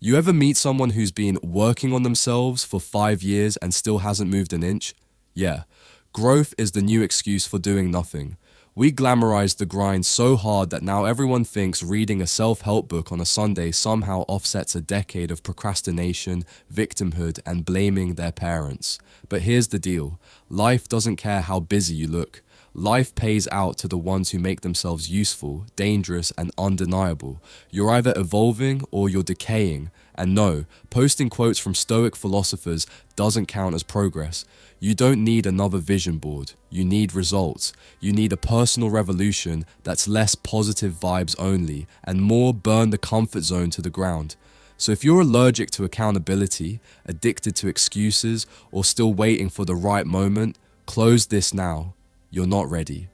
You ever meet someone who's been working on themselves for 5 years and still hasn't moved an inch? Yeah, growth is the new excuse for doing nothing. We glamorize the grind so hard that now everyone thinks reading a self-help book on a Sunday somehow offsets a decade of procrastination, victimhood, and blaming their parents. But here's the deal. Life doesn't care how busy you look. Life pays out to the ones who make themselves useful, dangerous, and undeniable. You're either evolving or you're decaying. And no, posting quotes from Stoic philosophers doesn't count as progress. You don't need another vision board. You need results. You need a personal revolution that's less positive vibes only and more burn the comfort zone to the ground. So if you're allergic to accountability, addicted to excuses, or still waiting for the right moment, close this now. You're not ready.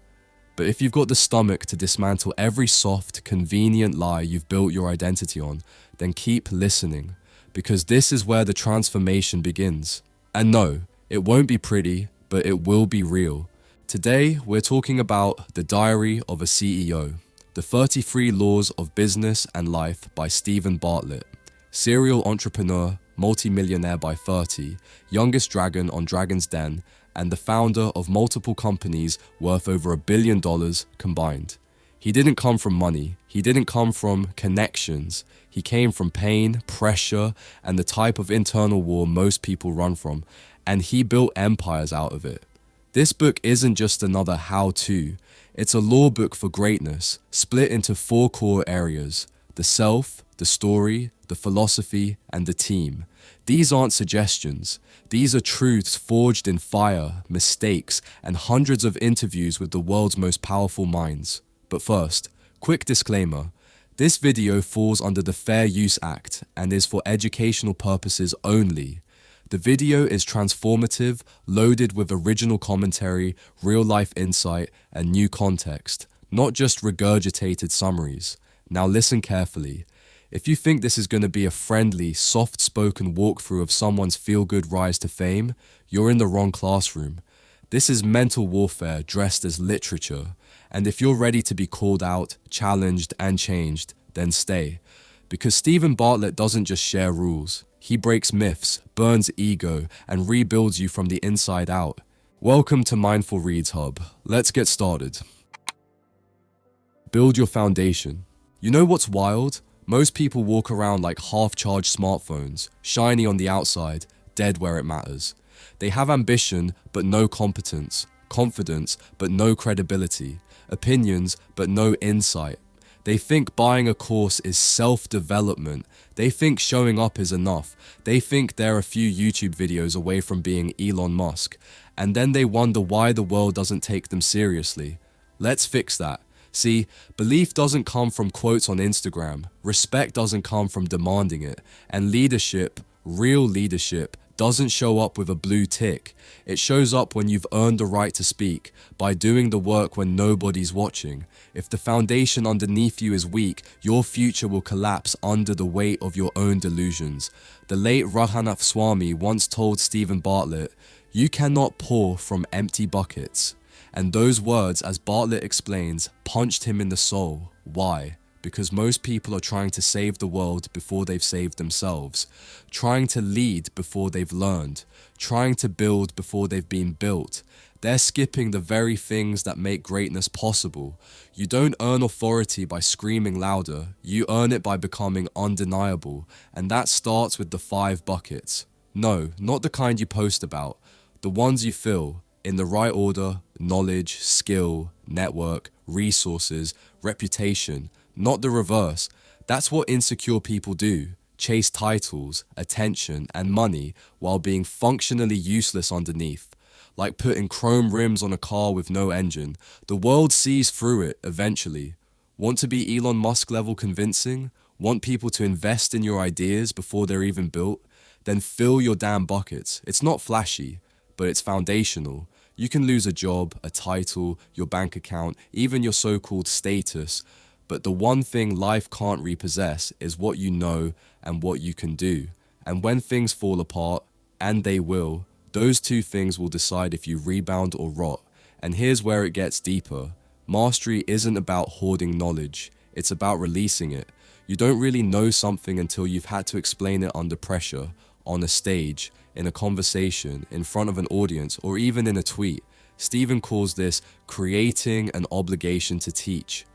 But if you've got the stomach to dismantle every soft, convenient lie you've built your identity on, then keep listening, because this is where the transformation begins. And no, it won't be pretty, but it will be real. Today, we're talking about The Diary of a CEO, The 33 Laws of Business and Life by Stephen Bartlett, serial entrepreneur, multi-millionaire by 30, youngest dragon on Dragon's Den, and the founder of multiple companies worth over $1 billion combined. He didn't come from money. He didn't come from connections. He came from pain, pressure, and the type of internal war most people run from, and he built empires out of it. This book isn't just another how-to. It's a law book for greatness, split into 4 core areas: the self, the story, the philosophy, and the team. These aren't suggestions. These are truths forged in fire, mistakes, and hundreds of interviews with the world's most powerful minds. But first, quick disclaimer. This video falls under the Fair Use Act and is for educational purposes only. The video is transformative, loaded with original commentary, real-life insight, and new context, not just regurgitated summaries. Now listen carefully. If you think this is going to be a friendly, soft-spoken walkthrough of someone's feel-good rise to fame, you're in the wrong classroom. This is mental warfare dressed as literature. And if you're ready to be called out, challenged, and changed, then stay. Because Stephen Bartlett doesn't just share rules. He breaks myths, burns ego, and rebuilds you from the inside out. Welcome to Mindful Reads Hub. Let's get started. Build your foundation. You know what's wild? Most people walk around like half-charged smartphones, shiny on the outside, dead where it matters. They have ambition, but no competence, confidence, but no credibility, opinions, but no insight. They think buying a course is self-development. They think showing up is enough. They think they're a few YouTube videos away from being Elon Musk. And then they wonder why the world doesn't take them seriously. Let's fix that. See, belief doesn't come from quotes on Instagram, respect doesn't come from demanding it, and leadership, real leadership, doesn't show up with a blue tick. It shows up when you've earned the right to speak, by doing the work when nobody's watching. If the foundation underneath you is weak, your future will collapse under the weight of your own delusions. The late Rahanath Swami once told Stephen Bartlett, "You cannot pour from empty buckets." And those words, as Bartlett explains, punched him in the soul. Why? Because most people are trying to save the world before they've saved themselves, trying to lead before they've learned, trying to build before they've been built. They're skipping the very things that make greatness possible. You don't earn authority by screaming louder, you earn it by becoming undeniable, and that starts with the 5 buckets. No, not the kind you post about, the ones you fill. In the right order: knowledge, skill, network, resources, reputation, not the reverse. That's what insecure people do. Chase titles, attention, and money while being functionally useless underneath. Like putting chrome rims on a car with no engine. The world sees through it eventually. Want to be Elon Musk level convincing? Want people to invest in your ideas before they're even built? Then fill your damn buckets. It's not flashy, but it's foundational. You can lose a job, a title, your bank account, even your so-called status, but the one thing life can't repossess is what you know and what you can do. And when things fall apart, and they will, those 2 things will decide if you rebound or rot. And here's where it gets deeper. Mastery isn't about hoarding knowledge, it's about releasing it. You don't really know something until you've had to explain it under pressure, on a stage, in a conversation, in front of an audience, or even in a tweet. Stephen calls this creating an obligation to teach.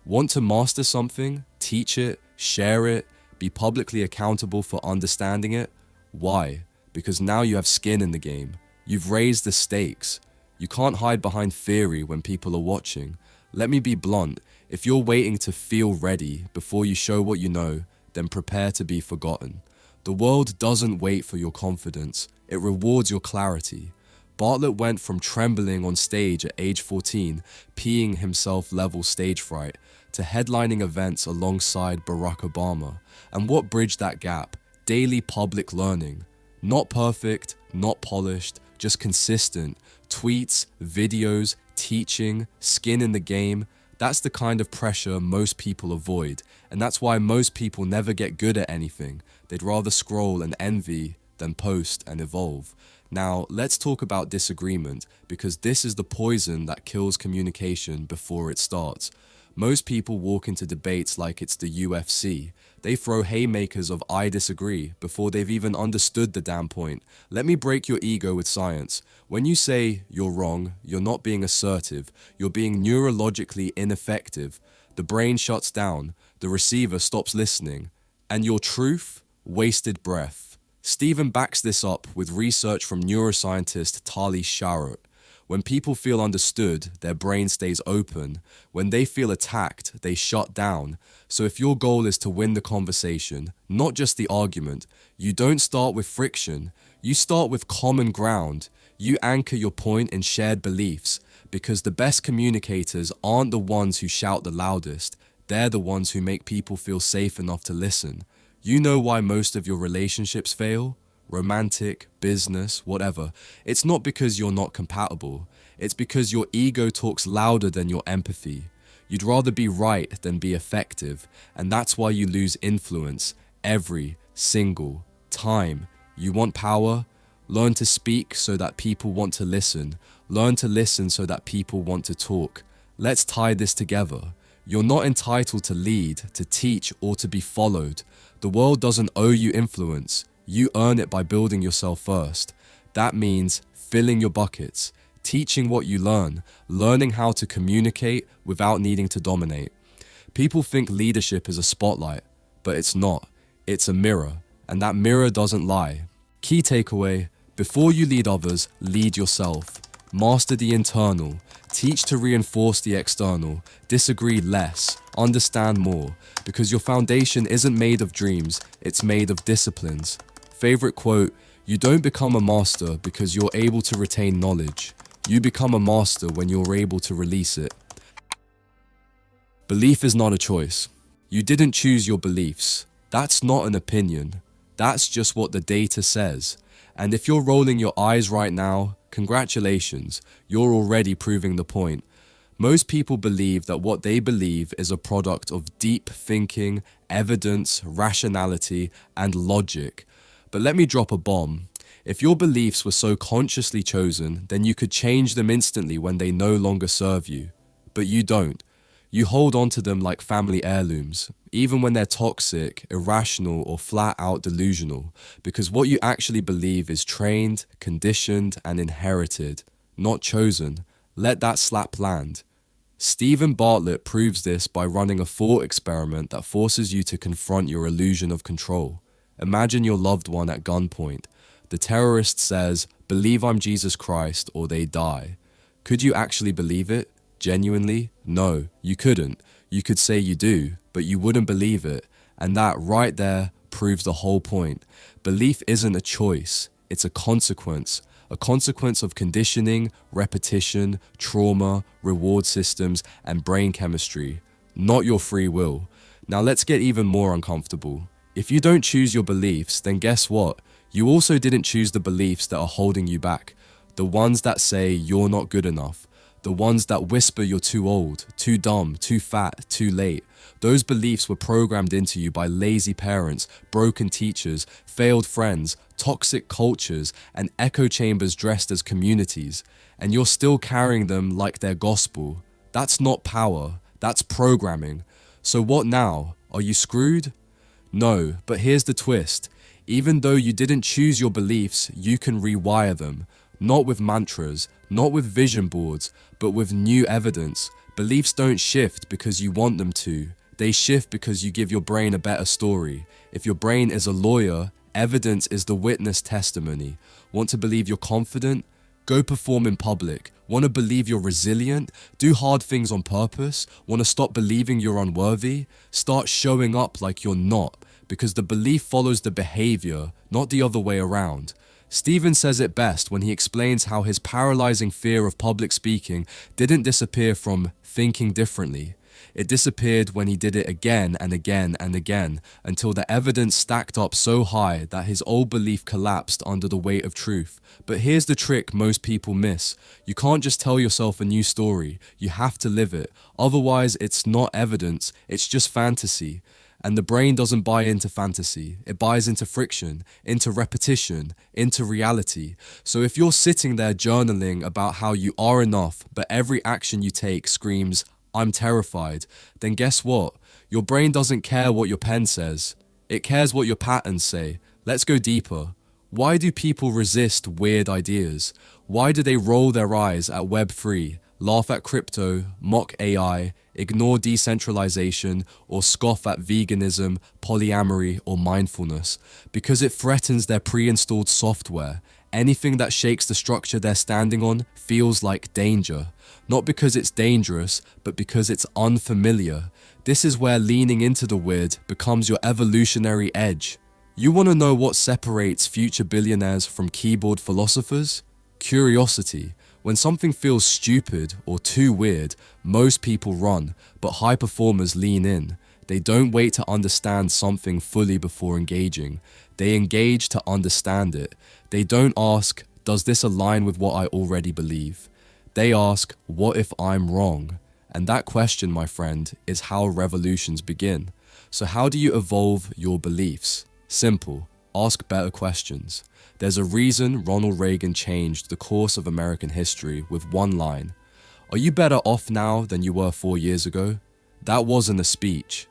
Want to master something? Teach it, share it, be publicly accountable for understanding it. Why? Because now you have skin in the game. You've raised the stakes. You can't hide behind theory when people are watching. Let me be blunt. If you're waiting to feel ready before you show what you know, then prepare to be forgotten. The world doesn't wait for your confidence. It rewards your clarity. Bartlett went from trembling on stage at age 14, peeing himself level stage fright, to headlining events alongside Barack Obama. And what bridged that gap? Daily public learning. Not perfect, not polished, just consistent. Tweets, videos, teaching, skin in the game. That's the kind of pressure most people avoid. And that's why most people never get good at anything. They'd rather scroll and envy than post and evolve. Now, let's talk about disagreement, because this is the poison that kills communication before it starts. Most people walk into debates like it's the UFC. They throw haymakers of "I disagree" before they've even understood the damn point. Let me break your ego with science. When you say you're wrong, you're not being assertive. You're being neurologically ineffective. The brain shuts down. The receiver stops listening. And your truth? Wasted breath. Stephen backs this up with research from neuroscientist Tali Sharot. When people feel understood, their brain stays open. When they feel attacked, they shut down. So if your goal is to win the conversation, not just the argument, you don't start with friction. You start with common ground. You anchor your point in shared beliefs, because the best communicators aren't the ones who shout the loudest. They're the ones who make people feel safe enough to listen. You know why most of your relationships fail? Romantic, business, whatever. It's not because you're not compatible. It's because your ego talks louder than your empathy. You'd rather be right than be effective, and that's why you lose influence every single time. You want power? Learn to speak so that people want to listen. Learn to listen so that people want to talk. Let's tie this together. You're not entitled to lead, to teach, or to be followed. The world doesn't owe you influence. You earn it by building yourself first. That means filling your buckets, teaching what you learn, learning how to communicate without needing to dominate. People think leadership is a spotlight, but it's not. It's a mirror, and that mirror doesn't lie. Key takeaway: before you lead others, lead yourself. Master the internal. Teach to reinforce the external. Disagree less. Understand more. Because your foundation isn't made of dreams, it's made of disciplines. Favorite quote: you don't become a master because you're able to retain knowledge. You become a master when you're able to release it. Belief is not a choice. You didn't choose your beliefs. That's not an opinion. That's just what the data says. And if you're rolling your eyes right now, congratulations, you're already proving the point. Most people believe that what they believe is a product of deep thinking, evidence, rationality, and logic. But let me drop a bomb. If your beliefs were so consciously chosen, then you could change them instantly when they no longer serve you. But you don't. You hold on to them like family heirlooms, even when they're toxic, irrational, or flat out delusional, because what you actually believe is trained, conditioned, and inherited, not chosen. Let that slap land. Stephen Bartlett proves this by running a thought experiment that forces you to confront your illusion of control. Imagine your loved one at gunpoint. The terrorist says, "Believe I'm Jesus Christ or they die." Could you actually believe it? Genuinely? No, you couldn't. You could say you do, but you wouldn't believe it. And that right there proves the whole point. Belief isn't a choice, it's a consequence of conditioning, repetition, trauma, reward systems, and brain chemistry, not your free will. Now let's get even more uncomfortable. If you don't choose your beliefs, then guess what? You also didn't choose the beliefs that are holding you back. The ones that say you're not good enough. The ones that whisper you're too old, too dumb, too fat, too late. Those beliefs were programmed into you by lazy parents, broken teachers, failed friends, toxic cultures, and echo chambers dressed as communities. And you're still carrying them like they're gospel. That's not power, that's programming. So what now? Are you screwed? No, but here's the twist. Even though you didn't choose your beliefs, you can rewire them. Not with mantras, not with vision boards, but with new evidence. Beliefs don't shift because you want them to. They shift because you give your brain a better story. If your brain is a lawyer, evidence is the witness testimony. Want to believe you're confident? Go perform in public. Want to believe you're resilient? Do hard things on purpose? Want to stop believing you're unworthy? Start showing up like you're not, because the belief follows the behavior, not the other way around. Stephen says it best when he explains how his paralyzing fear of public speaking didn't disappear from thinking differently. It disappeared when he did it again and again and again, until the evidence stacked up so high that his old belief collapsed under the weight of truth. But here's the trick most people miss. You can't just tell yourself a new story. You have to live it. Otherwise, it's not evidence, it's just fantasy. And the brain doesn't buy into fantasy. It buys into friction, into repetition, into reality. So if you're sitting there journaling about how you are enough, but every action you take screams, I'm terrified, then guess what? Your brain doesn't care what your pen says. It cares what your patterns say. Let's go deeper. Why do people resist weird ideas? Why do they roll their eyes at Web3, laugh at crypto, mock AI, ignore decentralization, or scoff at veganism, polyamory, or mindfulness? Because it threatens their pre-installed software. Anything that shakes the structure they're standing on feels like danger. Not because it's dangerous, but because it's unfamiliar. This is where leaning into the weird becomes your evolutionary edge. You want to know what separates future billionaires from keyboard philosophers? Curiosity. When something feels stupid or too weird, most people run, but high performers lean in. They don't wait to understand something fully before engaging. They engage to understand it. They don't ask, does this align with what I already believe? They ask, what if I'm wrong? And that question, my friend, is how revolutions begin. So how do you evolve your beliefs? Simple. Ask better questions. There's a reason Ronald Reagan changed the course of American history with one line. Are you better off now than you were 4 years ago? That wasn't a speech.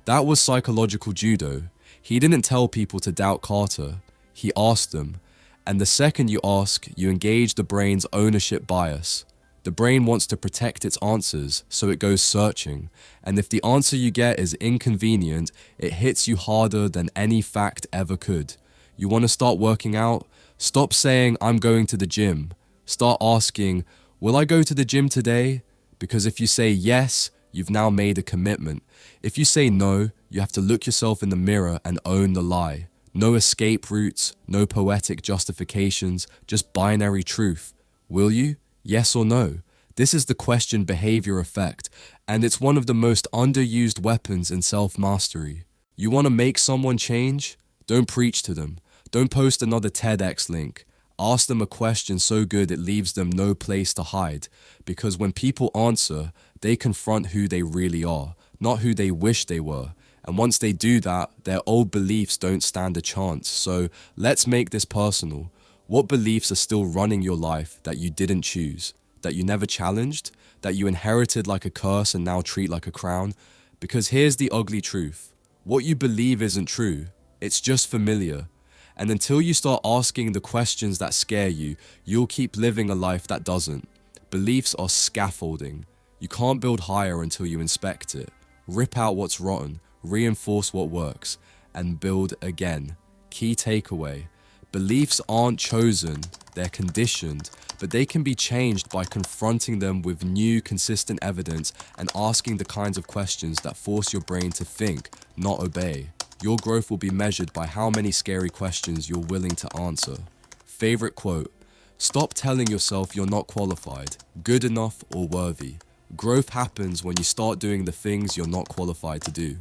That was psychological judo. He didn't tell people to doubt Carter. He asked them. And the second you ask, you engage the brain's ownership bias. The brain wants to protect its answers, so it goes searching. And if the answer you get is inconvenient, it hits you harder than any fact ever could. You want to start working out? Stop saying, I'm going to the gym. Start asking, will I go to the gym today? Because if you say yes, you've now made a commitment. If you say no, you have to look yourself in the mirror and own the lie. No escape routes, no poetic justifications, just binary truth. Will you? Yes or no? This is the question behavior effect, and it's one of the most underused weapons in self-mastery. You want to make someone change? Don't preach to them. Don't post another TEDx link. Ask them a question so good it leaves them no place to hide. Because when people answer, they confront who they really are, not who they wish they were. And once they do that, their old beliefs don't stand a chance. So let's make this personal. What beliefs are still running your life that you didn't choose, that you never challenged, that you inherited like a curse and now treat like a crown? Because here's the ugly truth. What you believe isn't true. It's just familiar. And until you start asking the questions that scare you, you'll keep living a life that doesn't. Beliefs are scaffolding. You can't build higher until you inspect it. Rip out what's rotten, reinforce what works, and build again. Key takeaway. Beliefs aren't chosen, they're conditioned, but they can be changed by confronting them with new, consistent evidence and asking the kinds of questions that force your brain to think, not obey. Your growth will be measured by how many scary questions you're willing to answer. Favorite quote: stop telling yourself you're not qualified, good enough, or worthy. Growth happens when you start doing the things you're not qualified to do.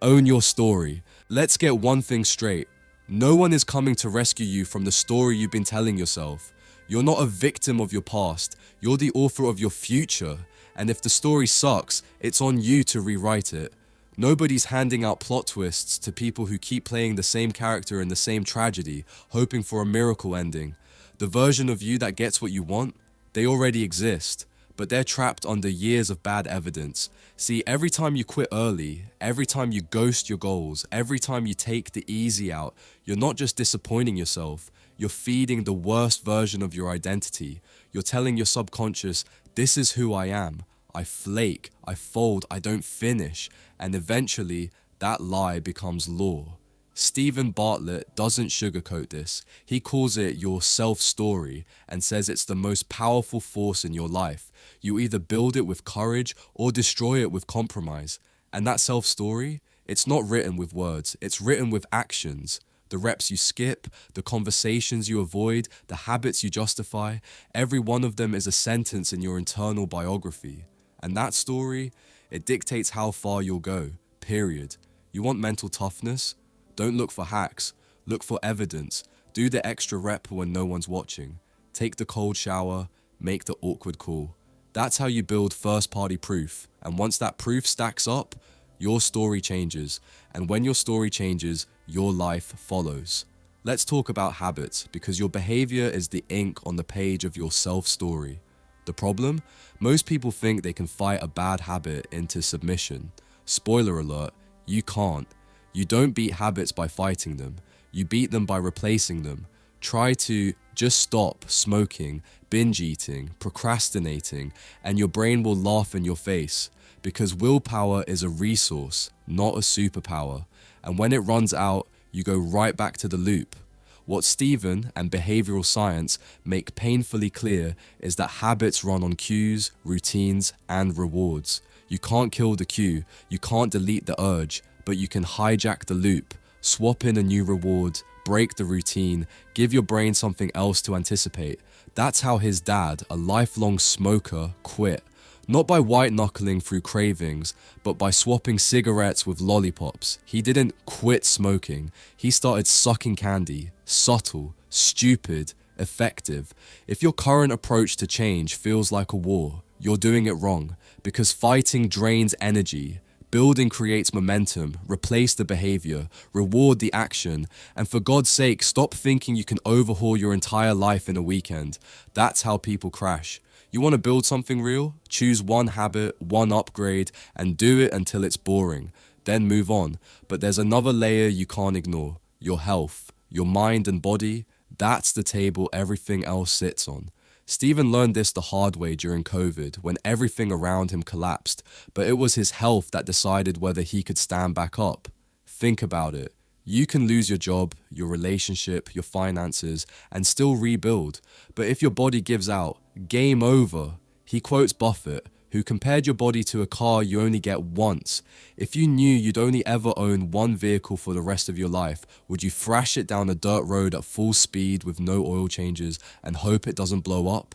Own your story. Let's get one thing straight. No one is coming to rescue you from the story you've been telling yourself. You're not a victim of your past. You're the author of your future. And if the story sucks, it's on you to rewrite it. Nobody's handing out plot twists to people who keep playing the same character in the same tragedy, hoping for a miracle ending. The version of you that gets what you want, they already exist. but they're trapped under years of bad evidence. See, every time you quit early, every time you ghost your goals, every time you take the easy out, you're not just disappointing yourself, you're feeding the worst version of your identity. You're telling your subconscious, this is who I am. I flake, I fold, I don't finish, and eventually that lie becomes law. Stephen Bartlett doesn't sugarcoat this. He calls it your self-story and says it's the most powerful force in your life. You either build it with courage or destroy it with compromise. And that self-story, it's not written with words, it's written with actions. The reps you skip, the conversations you avoid, the habits you justify, every one of them is a sentence in your internal biography. And that story, it dictates how far you'll go, period. You want mental toughness? Don't look for hacks, look for evidence. Do the extra rep when no one's watching. Take the cold shower, make the awkward call. That's how you build first-party proof. And once that proof stacks up, your story changes. And when your story changes, your life follows. Let's talk about habits, because your behavior is the ink on the page of your self-story. The problem? Most people think they can fight a bad habit into submission. Spoiler alert, you can't. You don't beat habits by fighting them. You beat them by replacing them. Try to just stop smoking, binge eating, procrastinating, and your brain will laugh in your face, because willpower is a resource, not a superpower. And when it runs out, you go right back to the loop. What Stephen and behavioral science make painfully clear is that habits run on cues, routines, and rewards. You can't kill the cue, you can't delete the urge, but you can hijack the loop, swap in a new reward, break the routine, give your brain something else to anticipate. That's how his dad, a lifelong smoker, quit. Not by white-knuckling through cravings, but by swapping cigarettes with lollipops. He didn't quit smoking, he started sucking candy. Subtle, stupid, effective. If your current approach to change feels like a war, you're doing it wrong, because fighting drains energy. Building creates momentum, replace the behavior, reward the action, and for God's sake, stop thinking you can overhaul your entire life in a weekend. That's how people crash. You want to build something real? Choose one habit, one upgrade, and do it until it's boring. Then move on. But there's another layer you can't ignore. Your health, your mind and body, that's the table everything else sits on. Stephen learned this the hard way during COVID, when everything around him collapsed, but it was his health that decided whether he could stand back up. Think about it. You can lose your job, your relationship, your finances, and still rebuild. But if your body gives out, game over. He quotes Buffett, who compared your body to a car you only get once. If you knew you'd only ever own one vehicle for the rest of your life, would you thrash it down a dirt road at full speed with no oil changes and hope it doesn't blow up?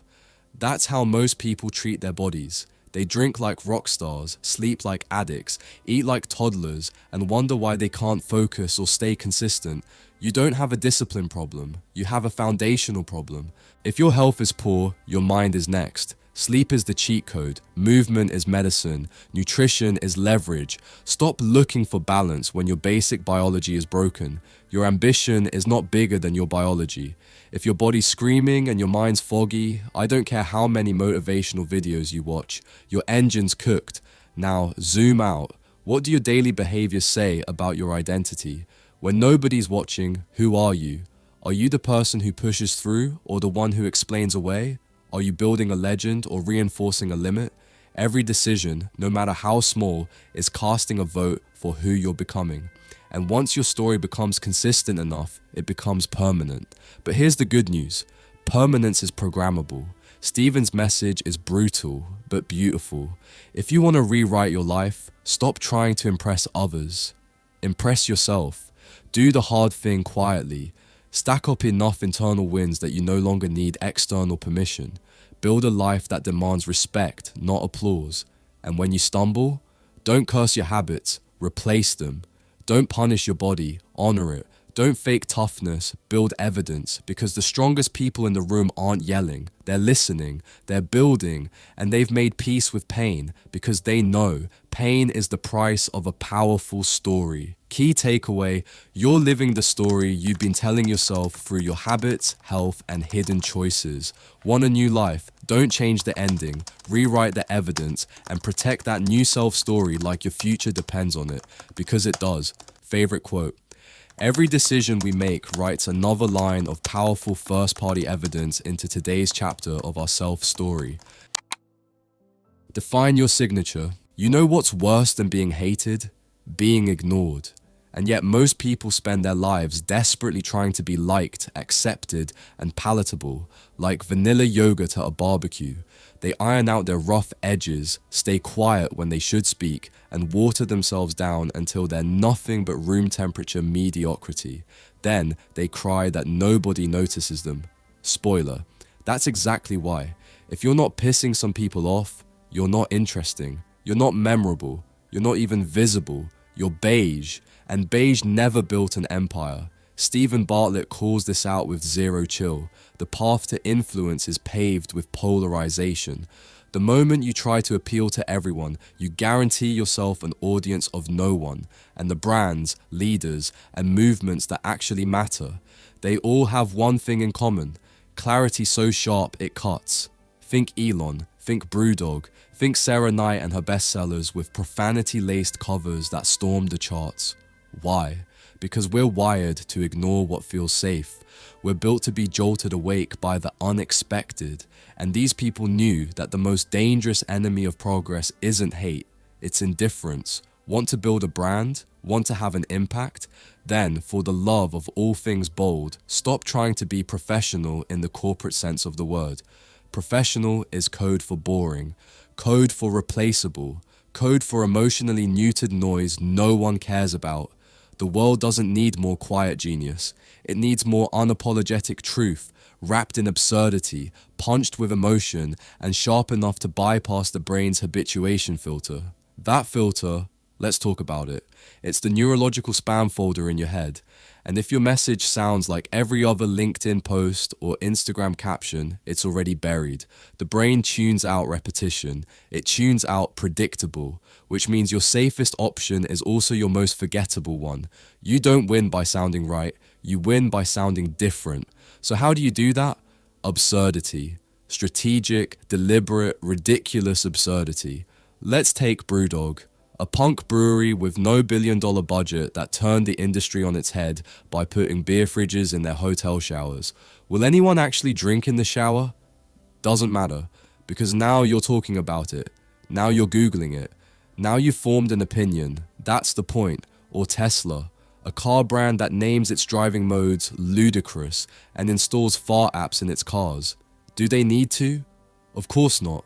That's how most people treat their bodies. They drink like rock stars, sleep like addicts, eat like toddlers, and wonder why they can't focus or stay consistent. You don't have a discipline problem, you have a foundational problem. If your health is poor, your mind is next. Sleep is the cheat code, movement is medicine, nutrition is leverage. Stop looking for balance when your basic biology is broken. Your ambition is not bigger than your biology. If your body's screaming and your mind's foggy, I don't care how many motivational videos you watch, your engine's cooked. Now zoom out. What do your daily behaviors say about your identity? When nobody's watching, who are you? Are you the person who pushes through or the one who explains away? Are you building a legend or reinforcing a limit? Every decision, no matter how small, is casting a vote for who you're becoming. And once your story becomes consistent enough, it becomes permanent. But here's the good news. Permanence is programmable. Stephen's message is brutal, but beautiful. If you want to rewrite your life, stop trying to impress others. Impress yourself. Do the hard thing quietly. Stack up enough internal wins that you no longer need external permission. Build a life that demands respect, not applause. And when you stumble, don't curse your habits, replace them. Don't punish your body, honor it. Don't fake toughness, build evidence, because the strongest people in the room aren't yelling. They're listening, they're building, and they've made peace with pain because they know Pain is the price of a powerful story. Key takeaway, you're living the story you've been telling yourself through your habits, health, and hidden choices. Want a new life? Don't change the ending. Rewrite the evidence and protect that new self story like your future depends on it, because it does. Favorite quote. Every decision we make writes another line of powerful first-party evidence into today's chapter of our self-story. Define your signature. You know what's worse than being hated? Being ignored. And yet most people spend their lives desperately trying to be liked, accepted, and palatable, like vanilla yogurt at a barbecue. They iron out their rough edges, stay quiet when they should speak, and water themselves down until they're nothing but room temperature mediocrity. Then they cry that nobody notices them. Spoiler, that's exactly why. If you're not pissing some people off, you're not interesting. You're not memorable. You're not even visible. You're beige. And beige never built an empire. Stephen Bartlett calls this out with zero chill. The path to influence is paved with polarization. The moment you try to appeal to everyone, you guarantee yourself an audience of no one. And the brands, leaders, and movements that actually matter, they all have one thing in common. Clarity so sharp it cuts. Think Elon, think Brewdog, think Sarah Knight and her bestsellers with profanity-laced covers that stormed the charts. Why? Because we're wired to ignore what feels safe. We're built to be jolted awake by the unexpected. And these people knew that the most dangerous enemy of progress isn't hate, it's indifference. Want to build a brand? Want to have an impact? Then, for the love of all things bold, stop trying to be professional in the corporate sense of the word. Professional is code for boring, code for replaceable, code for emotionally neutered noise no one cares about. The world doesn't need more quiet genius. It needs more unapologetic truth, wrapped in absurdity, punched with emotion, and sharp enough to bypass the brain's habituation filter. That filter, let's talk about it. It's the neurological spam folder in your head. And if your message sounds like every other LinkedIn post or Instagram caption, it's already buried. The brain tunes out repetition. It tunes out predictable, which means your safest option is also your most forgettable one. You don't win by sounding right. You win by sounding different. So how do you do that? Absurdity. Strategic, deliberate, ridiculous absurdity. Let's take Brewdog. A punk brewery with no billion-dollar budget that turned the industry on its head by putting beer fridges in their hotel showers. Will anyone actually drink in the shower? Doesn't matter, because now you're talking about it. Now you're Googling it. Now you've formed an opinion. That's the point. Or Tesla, a car brand that names its driving modes ludicrous and installs fart apps in its cars. Do they need to? Of course not.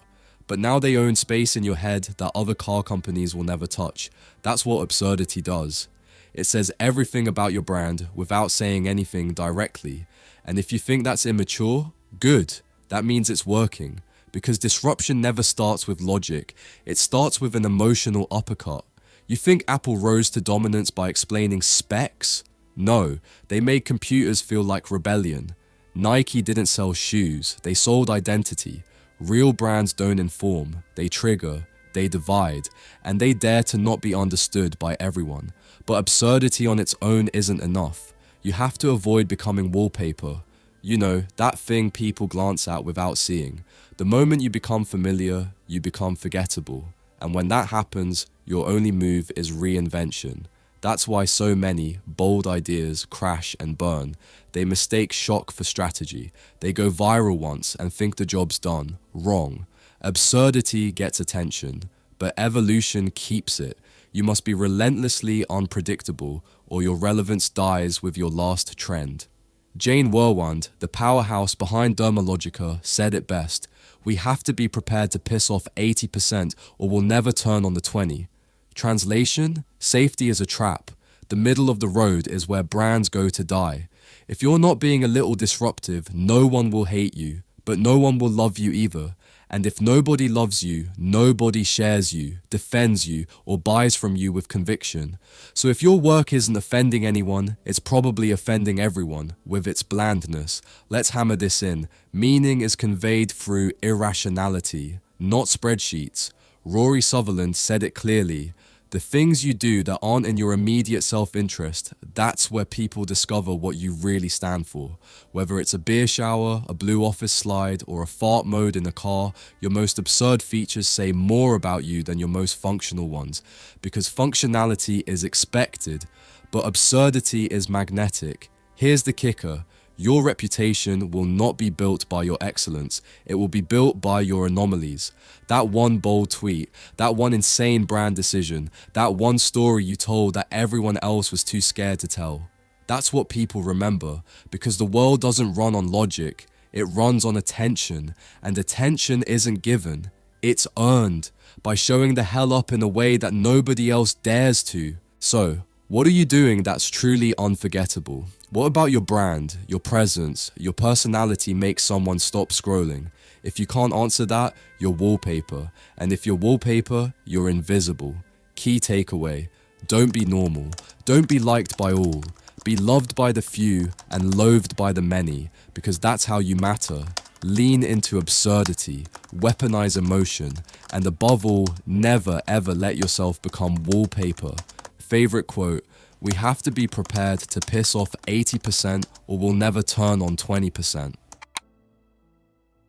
But now they own space in your head that other car companies will never touch. That's what absurdity does. It says everything about your brand without saying anything directly. And if you think that's immature, good. That means it's working. Because disruption never starts with logic. It starts with an emotional uppercut. You think Apple rose to dominance by explaining specs? No, they made computers feel like rebellion. Nike didn't sell shoes, they sold identity. Real brands don't inform, they trigger, they divide, and they dare to not be understood by everyone. But absurdity on its own isn't enough. You have to avoid becoming wallpaper. You know, that thing people glance at without seeing. The moment you become familiar, you become forgettable. And when that happens, your only move is reinvention. That's why so many bold ideas crash and burn. They mistake shock for strategy. They go viral once and think the job's done. Wrong. Absurdity gets attention, but evolution keeps it. You must be relentlessly unpredictable, or your relevance dies with your last trend. Jane Werwand, the powerhouse behind Dermalogica, said it best. We have to be prepared to piss off 80% or we'll never turn on the 20. Translation? Safety is a trap. The middle of the road is where brands go to die. If you're not being a little disruptive, no one will hate you, but no one will love you either. And if nobody loves you, nobody shares you, defends you, or buys from you with conviction. So if your work isn't offending anyone, it's probably offending everyone with its blandness. Let's hammer this in. Meaning is conveyed through irrationality, not spreadsheets. Rory Sutherland said it clearly. The things you do that aren't in your immediate self-interest, that's where people discover what you really stand for. Whether it's a beer shower, a blue office slide, or a fart mode in a car, your most absurd features say more about you than your most functional ones. Because functionality is expected, but absurdity is magnetic. Here's the kicker. Your reputation will not be built by your excellence. It will be built by your anomalies. That one bold tweet, that one insane brand decision, that one story you told that everyone else was too scared to tell. That's what people remember, because the world doesn't run on logic. It runs on attention, and attention isn't given. It's earned by showing the hell up in a way that nobody else dares to. So, what are you doing that's truly unforgettable? What about your brand, your presence, your personality makes someone stop scrolling? If you can't answer that, you're wallpaper. And if you're wallpaper, you're invisible. Key takeaway: don't be normal. Don't be liked by all. Be loved by the few and loathed by the many, because that's how you matter. Lean into absurdity, weaponize emotion, and above all, never ever let yourself become wallpaper. Favorite quote: we have to be prepared to piss off 80% or we'll never turn on 20%.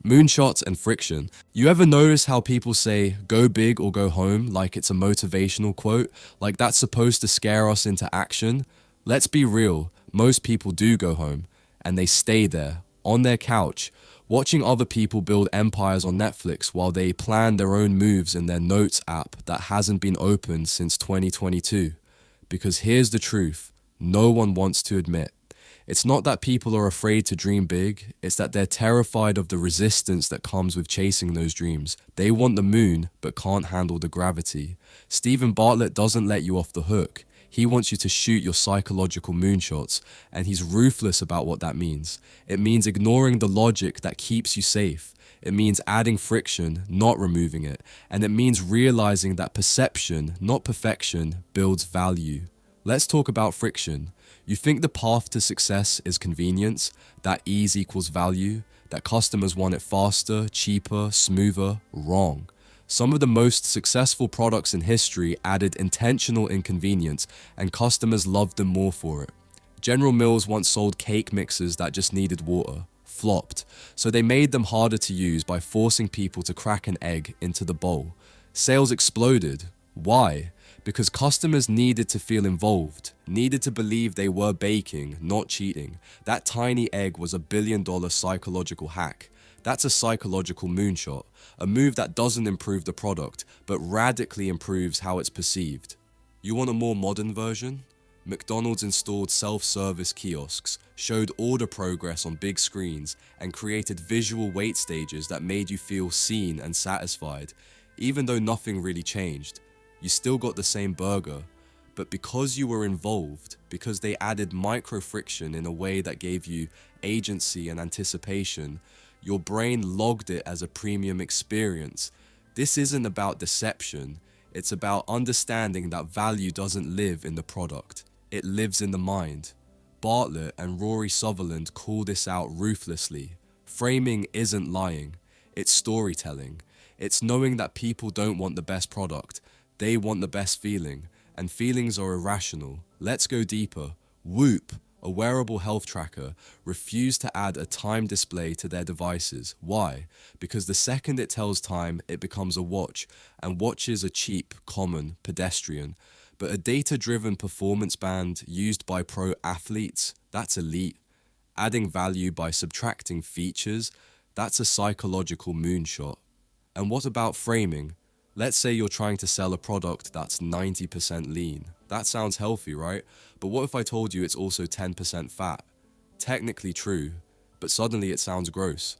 Moonshots and friction. You ever notice how people say, go big or go home, like it's a motivational quote, like that's supposed to scare us into action? Let's be real, most people do go home, and they stay there, on their couch, watching other people build empires on Netflix while they plan their own moves in their notes app that hasn't been opened since 2022. Because here's the truth, no one wants to admit. It's not that people are afraid to dream big, it's that they're terrified of the resistance that comes with chasing those dreams. They want the moon, but can't handle the gravity. Stephen Bartlett doesn't let you off the hook. He wants you to shoot your psychological moonshots, and he's ruthless about what that means. It means ignoring the logic that keeps you safe. It means adding friction, not removing it. And it means realizing that perception, not perfection, builds value. Let's talk about friction. You think the path to success is convenience, that ease equals value, that customers want it faster, cheaper, smoother? Wrong. Some of the most successful products in history added intentional inconvenience, and customers loved them more for it. General Mills once sold cake mixers that just needed water. Flopped, so they made them harder to use by forcing people to crack an egg into the bowl. Sales exploded. Why? Because customers needed to feel involved, needed to believe they were baking, not cheating. That tiny egg was $1 billion psychological hack. That's a psychological moonshot, a move that doesn't improve the product, but radically improves how it's perceived. You want a more modern version? McDonald's installed self-service kiosks, showed order progress on big screens, and created visual wait stages that made you feel seen and satisfied. Even though nothing really changed, you still got the same burger. But because you were involved, because they added micro-friction in a way that gave you agency and anticipation, your brain logged it as a premium experience. This isn't about deception, it's about understanding that value doesn't live in the product. It lives in the mind. Bartlett and Rory Sutherland call this out ruthlessly. Framing isn't lying, it's storytelling. It's knowing that people don't want the best product, they want the best feeling, and feelings are irrational. Let's go deeper. Whoop, a wearable health tracker, refused to add a time display to their devices. Why? Because the second it tells time, it becomes a watch, and watches are cheap, common, pedestrian. But a data-driven performance band used by pro athletes, that's elite. Adding value by subtracting features, that's a psychological moonshot. And what about framing? Let's say you're trying to sell a product that's 90% lean. That sounds healthy, right? But what if I told you it's also 10% fat? Technically true, but suddenly it sounds gross.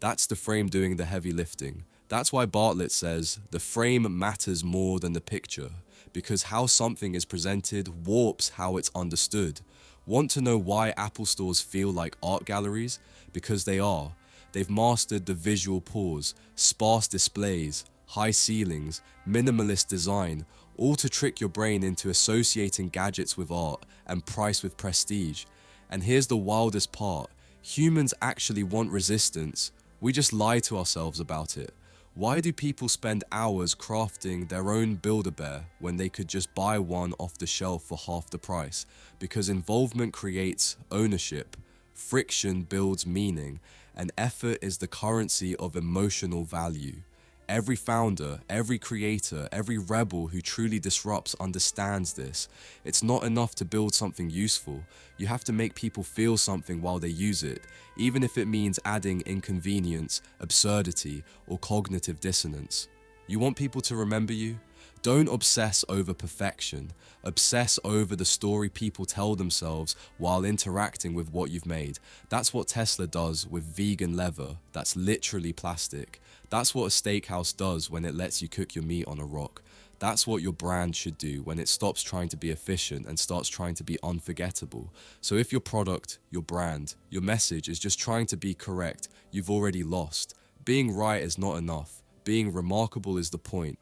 That's the frame doing the heavy lifting. That's why Bartlett says the frame matters more than the picture, because how something is presented warps how it's understood. Want to know why Apple stores feel like art galleries? Because they are. They've mastered the visual pause, sparse displays, high ceilings, minimalist design, all to trick your brain into associating gadgets with art and price with prestige. And here's the wildest part. Humans actually want resistance. We just lie to ourselves about it. Why do people spend hours crafting their own Build-A-Bear when they could just buy one off the shelf for half the price? Because involvement creates ownership, friction builds meaning, and effort is the currency of emotional value. Every founder, every creator, every rebel who truly disrupts understands this. It's not enough to build something useful. You have to make people feel something while they use it, even if it means adding inconvenience, absurdity, or cognitive dissonance. You want people to remember you? Don't obsess over perfection. Obsess over the story people tell themselves while interacting with what you've made. That's what Tesla does with vegan leather. That's literally plastic. That's what a steakhouse does when it lets you cook your meat on a rock. That's what your brand should do when it stops trying to be efficient and starts trying to be unforgettable. So if your product, your brand, your message is just trying to be correct, you've already lost. Being right is not enough. Being remarkable is the point.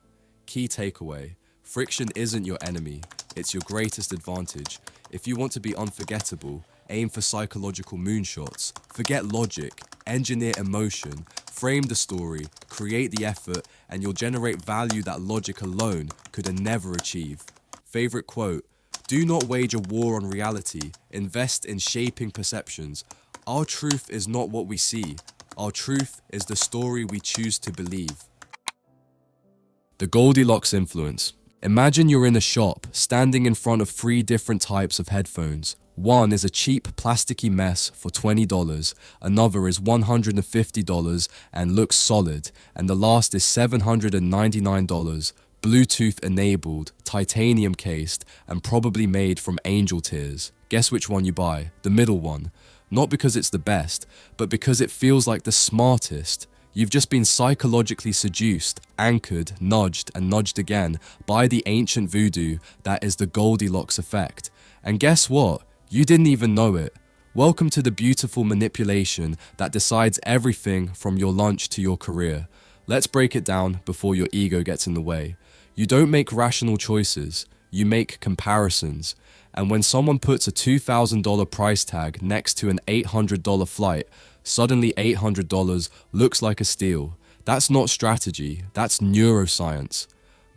Key takeaway: friction isn't your enemy, it's your greatest advantage. If you want to be unforgettable, aim for psychological moonshots. Forget logic, engineer emotion, frame the story, create the effort, and you'll generate value that logic alone could never achieve. Favorite quote: do not wage a war on reality, invest in shaping perceptions. Our truth is not what we see, our truth is the story we choose to believe. The Goldilocks influence. Imagine you're in a shop, standing in front of 3 different types of headphones. One is a cheap plasticky mess for $20, another is $150 and looks solid, and the last is $799, Bluetooth enabled, titanium cased, and probably made from angel tears. Guess which one you buy? The middle one. Not because it's the best, but because it feels like the smartest. You've just been psychologically seduced, anchored, nudged, and nudged again by the ancient voodoo that is the Goldilocks effect. And guess what? You didn't even know it. Welcome to the beautiful manipulation that decides everything from your lunch to your career. Let's break it down before your ego gets in the way. You don't make rational choices, you make comparisons. And when someone puts a $2,000 price tag next to an $800 flight, suddenly $800 looks like a steal. That's not strategy, that's neuroscience.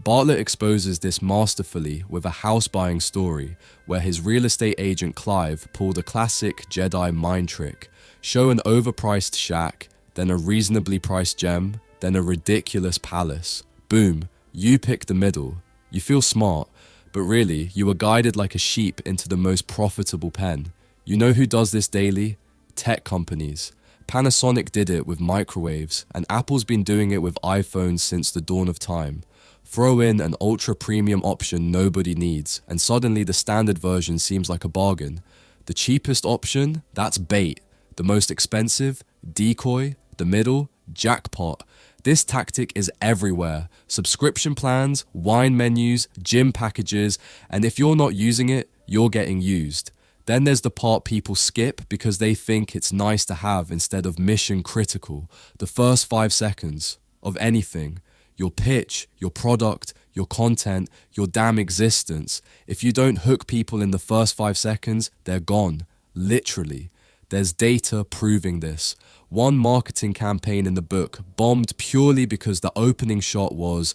Bartlett exposes this masterfully with a house buying story where his real estate agent Clive pulled a classic Jedi mind trick. Show an overpriced shack, then a reasonably priced gem, then a ridiculous palace. Boom, you pick the middle. You feel smart, but really you were guided like a sheep into the most profitable pen. You know who does this daily? Tech companies. Panasonic did it with microwaves, and Apple's been doing it with iPhones since the dawn of time. Throw in an ultra premium option nobody needs, and suddenly the standard version seems like a bargain. The cheapest option? That's bait. The most expensive? Decoy. The middle? Jackpot. This tactic is everywhere. Subscription plans, wine menus, gym packages, and if you're not using it, you're getting used. Then there's the part people skip because they think it's nice to have instead of mission critical. The first 5 seconds of anything. Your pitch, your product, your content, your damn existence. If you don't hook people in the first 5 seconds, they're gone. Literally. There's data proving this. One marketing campaign in the book bombed purely because the opening shot was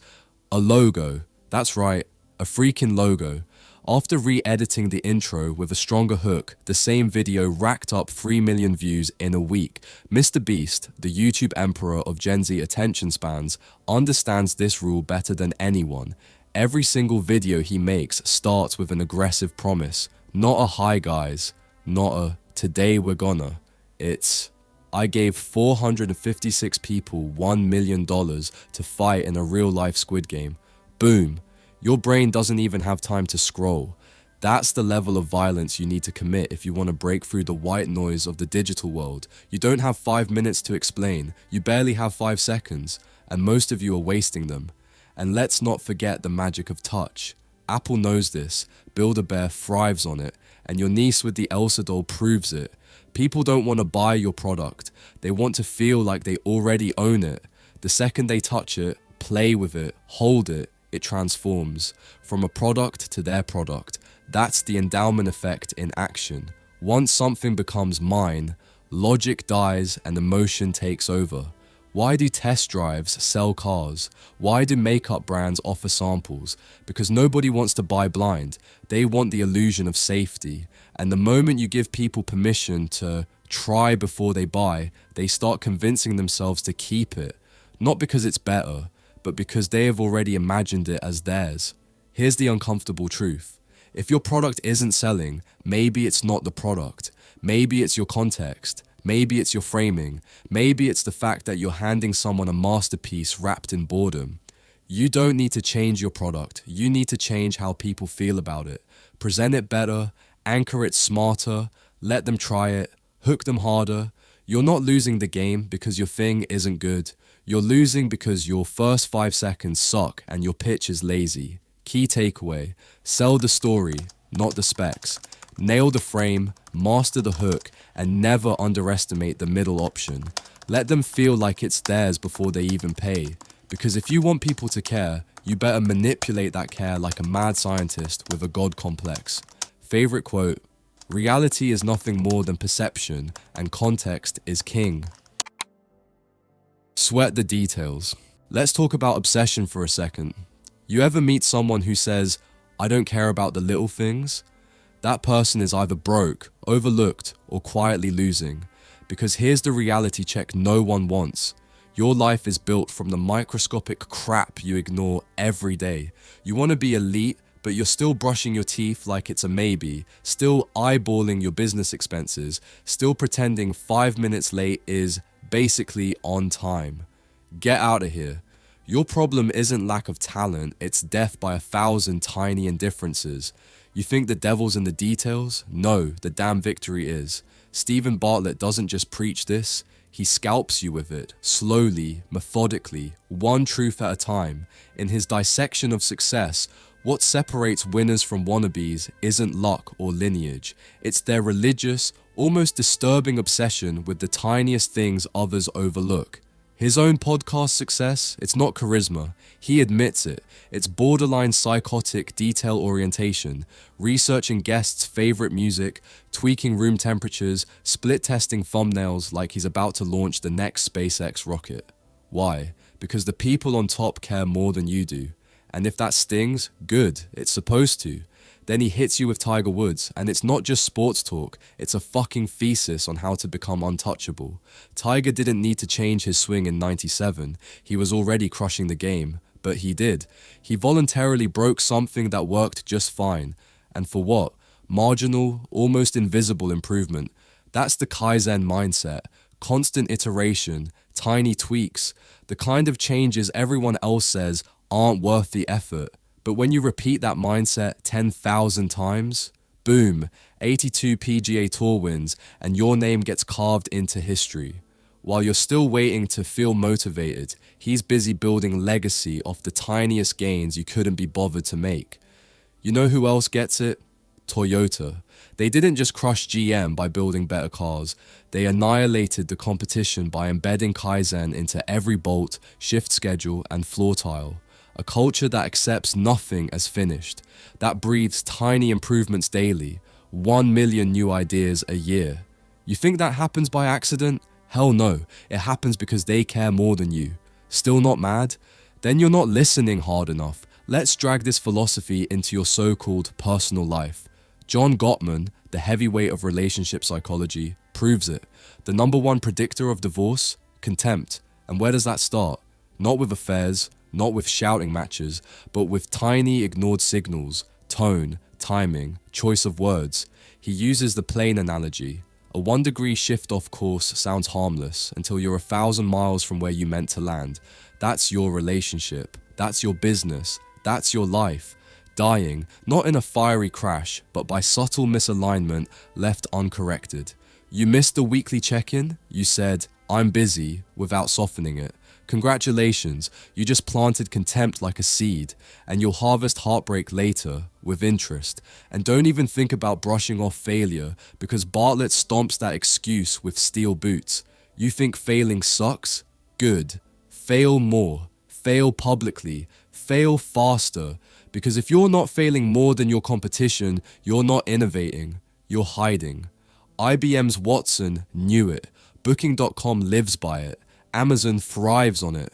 a logo. That's right, a freaking logo. After re-editing the intro with a stronger hook, the same video racked up 3 million views in a week. Mr. Beast, the YouTube emperor of Gen Z attention spans, understands this rule better than anyone. Every single video he makes starts with an aggressive promise. Not a "hi guys," not a "today we're gonna." It's, I gave 456 people $1 million to fight in a real-life Squid Game. Boom. Your brain doesn't even have time to scroll. That's the level of violence you need to commit if you want to break through the white noise of the digital world. You don't have 5 minutes to explain. You barely have 5 seconds, and most of you are wasting them. And let's not forget the magic of touch. Apple knows this. Build-A-Bear thrives on it, and your niece with the Elsa doll proves it. People don't want to buy your product. They want to feel like they already own it. The second they touch it, play with it, hold it, it transforms from a product to their product. That's the endowment effect in action. Once something becomes mine, logic dies and emotion takes over. Why do test drives sell cars? Why do makeup brands offer samples? Because nobody wants to buy blind. They want the illusion of safety. And the moment you give people permission to try before they buy, they start convincing themselves to keep it. Not because it's better, but because they have already imagined it as theirs. Here's the uncomfortable truth. If your product isn't selling, maybe it's not the product. Maybe it's your context. Maybe it's your framing. Maybe it's the fact that you're handing someone a masterpiece wrapped in boredom. You don't need to change your product. You need to change how people feel about it. Present it better, anchor it smarter, let them try it, hook them harder. You're not losing the game because your thing isn't good. You're losing because your first 5 seconds suck and your pitch is lazy. Key takeaway: sell the story, not the specs. Nail the frame, master the hook, and never underestimate the middle option. Let them feel like it's theirs before they even pay. Because if you want people to care, you better manipulate that care like a mad scientist with a god complex. Favorite quote: reality is nothing more than perception, and context is king. Sweat the details. Let's talk about obsession for a second. You ever meet someone who says, "I don't care about the little things"? That person is either broke, overlooked, or quietly losing. Because here's the reality check no one wants. Your life is built from the microscopic crap you ignore every day. You want to be elite, but you're still brushing your teeth like it's a maybe, still eyeballing your business expenses, still pretending 5 minutes late is basically on time. Get out of here. Your problem isn't lack of talent, it's death by 1,000 tiny indifferences. You think the devil's in the details? No, the damn victory is. Stephen Bartlett doesn't just preach this, he scalps you with it, slowly, methodically, one truth at a time. In his dissection of success, what separates winners from wannabes isn't luck or lineage. It's their religious, almost disturbing obsession with the tiniest things others overlook. His own podcast success, it's not charisma. He admits it. It's borderline psychotic detail orientation, researching guests' favorite music, tweaking room temperatures, split testing thumbnails like he's about to launch the next SpaceX rocket. Why? Because the people on top care more than you do. And if that stings, good, it's supposed to. Then he hits you with Tiger Woods, and it's not just sports talk, it's a fucking thesis on how to become untouchable. Tiger didn't need to change his swing in '97, he was already crushing the game, but he did. He voluntarily broke something that worked just fine. And for what? Marginal, almost invisible improvement. That's the Kaizen mindset. Constant iteration, tiny tweaks, the kind of changes everyone else says aren't worth the effort. But when you repeat that mindset 10,000 times, boom, 82 PGA Tour wins and your name gets carved into history. While you're still waiting to feel motivated, he's busy building legacy off the tiniest gains you couldn't be bothered to make. You know who else gets it? Toyota. They didn't just crush GM by building better cars, they annihilated the competition by embedding Kaizen into every bolt, shift schedule, and floor tile. A culture that accepts nothing as finished, that breathes tiny improvements daily, 1 million new ideas a year. You think that happens by accident? Hell no, it happens because they care more than you. Still not mad? Then you're not listening hard enough. Let's drag this philosophy into your so-called personal life. John Gottman, the heavyweight of relationship psychology, proves it. The #1 predictor of divorce? Contempt. And where does that start? Not with affairs, not with shouting matches, but with tiny ignored signals, tone, timing, choice of words. He uses the plane analogy. A 1-degree shift off course sounds harmless until you're 1,000 miles from where you meant to land. That's your relationship. That's your business. That's your life. Dying, not in a fiery crash, but by subtle misalignment left uncorrected. You missed the weekly check-in? You said, "I'm busy," without softening it. Congratulations, you just planted contempt like a seed, and you'll harvest heartbreak later, with interest. And don't even think about brushing off failure, because Bartlett stomps that excuse with steel boots. You think failing sucks? Good. Fail more. Fail publicly. Fail faster. Because if you're not failing more than your competition, you're not innovating. You're hiding. IBM's Watson knew it. Booking.com lives by it. Amazon thrives on it.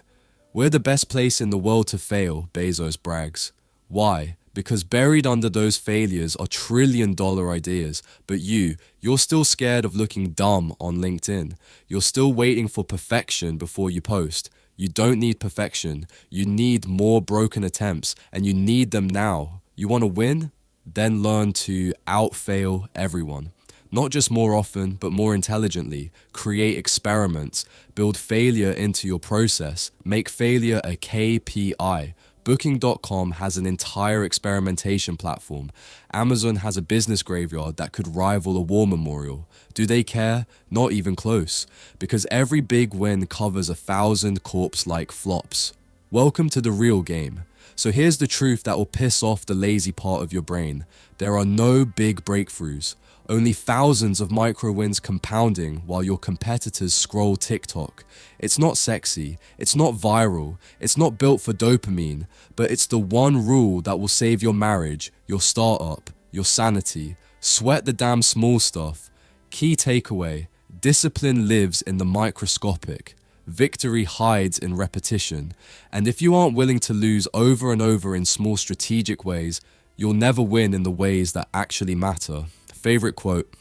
We're the best place in the world to fail, Bezos brags. Why? Because buried under those failures are trillion-dollar ideas, but you're still scared of looking dumb on LinkedIn. You're still waiting for perfection before you post. You don't need perfection. You need more broken attempts, and you need them now. You want to win? Then learn to outfail everyone. Not just more often, but more intelligently. Create experiments. Build failure into your process. Make failure a KPI. Booking.com has an entire experimentation platform. Amazon has a business graveyard that could rival a war memorial. Do they care? Not even close. Because every big win covers 1,000 corpse-like flops. Welcome to the real game. So here's the truth that will piss off the lazy part of your brain. There are no big breakthroughs. Only thousands of micro wins compounding while your competitors scroll TikTok. It's not sexy, it's not viral, it's not built for dopamine, but it's the one rule that will save your marriage, your startup, your sanity. Sweat the damn small stuff. Key takeaway: discipline lives in the microscopic. Victory hides in repetition. And if you aren't willing to lose over and over in small strategic ways, you'll never win in the ways that actually matter. Favorite quote: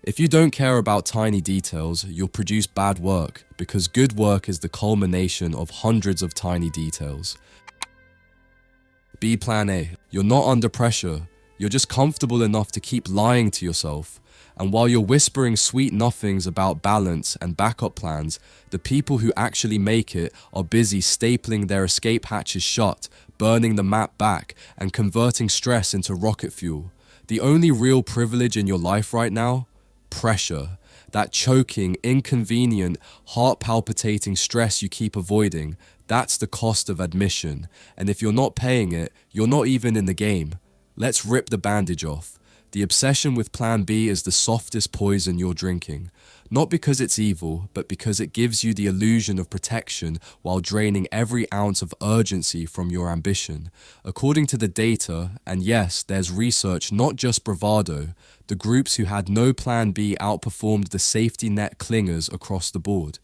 if you don't care about tiny details, you'll produce bad work, because good work is the culmination of hundreds of tiny details. B plan A. You're not under pressure. You're just comfortable enough to keep lying to yourself. And while you're whispering sweet nothings about balance and backup plans, the people who actually make it are busy stapling their escape hatches shut, burning the map back, and converting stress into rocket fuel. The only real privilege in your life right now? Pressure. That choking, inconvenient, heart-palpitating stress you keep avoiding, that's the cost of admission. And if you're not paying it, you're not even in the game. Let's rip the bandage off. The obsession with Plan B is the softest poison you're drinking. Not because it's evil, but because it gives you the illusion of protection while draining every ounce of urgency from your ambition. According to the data, and yes, there's research, not just bravado, the groups who had no Plan B outperformed the safety net clingers across the board.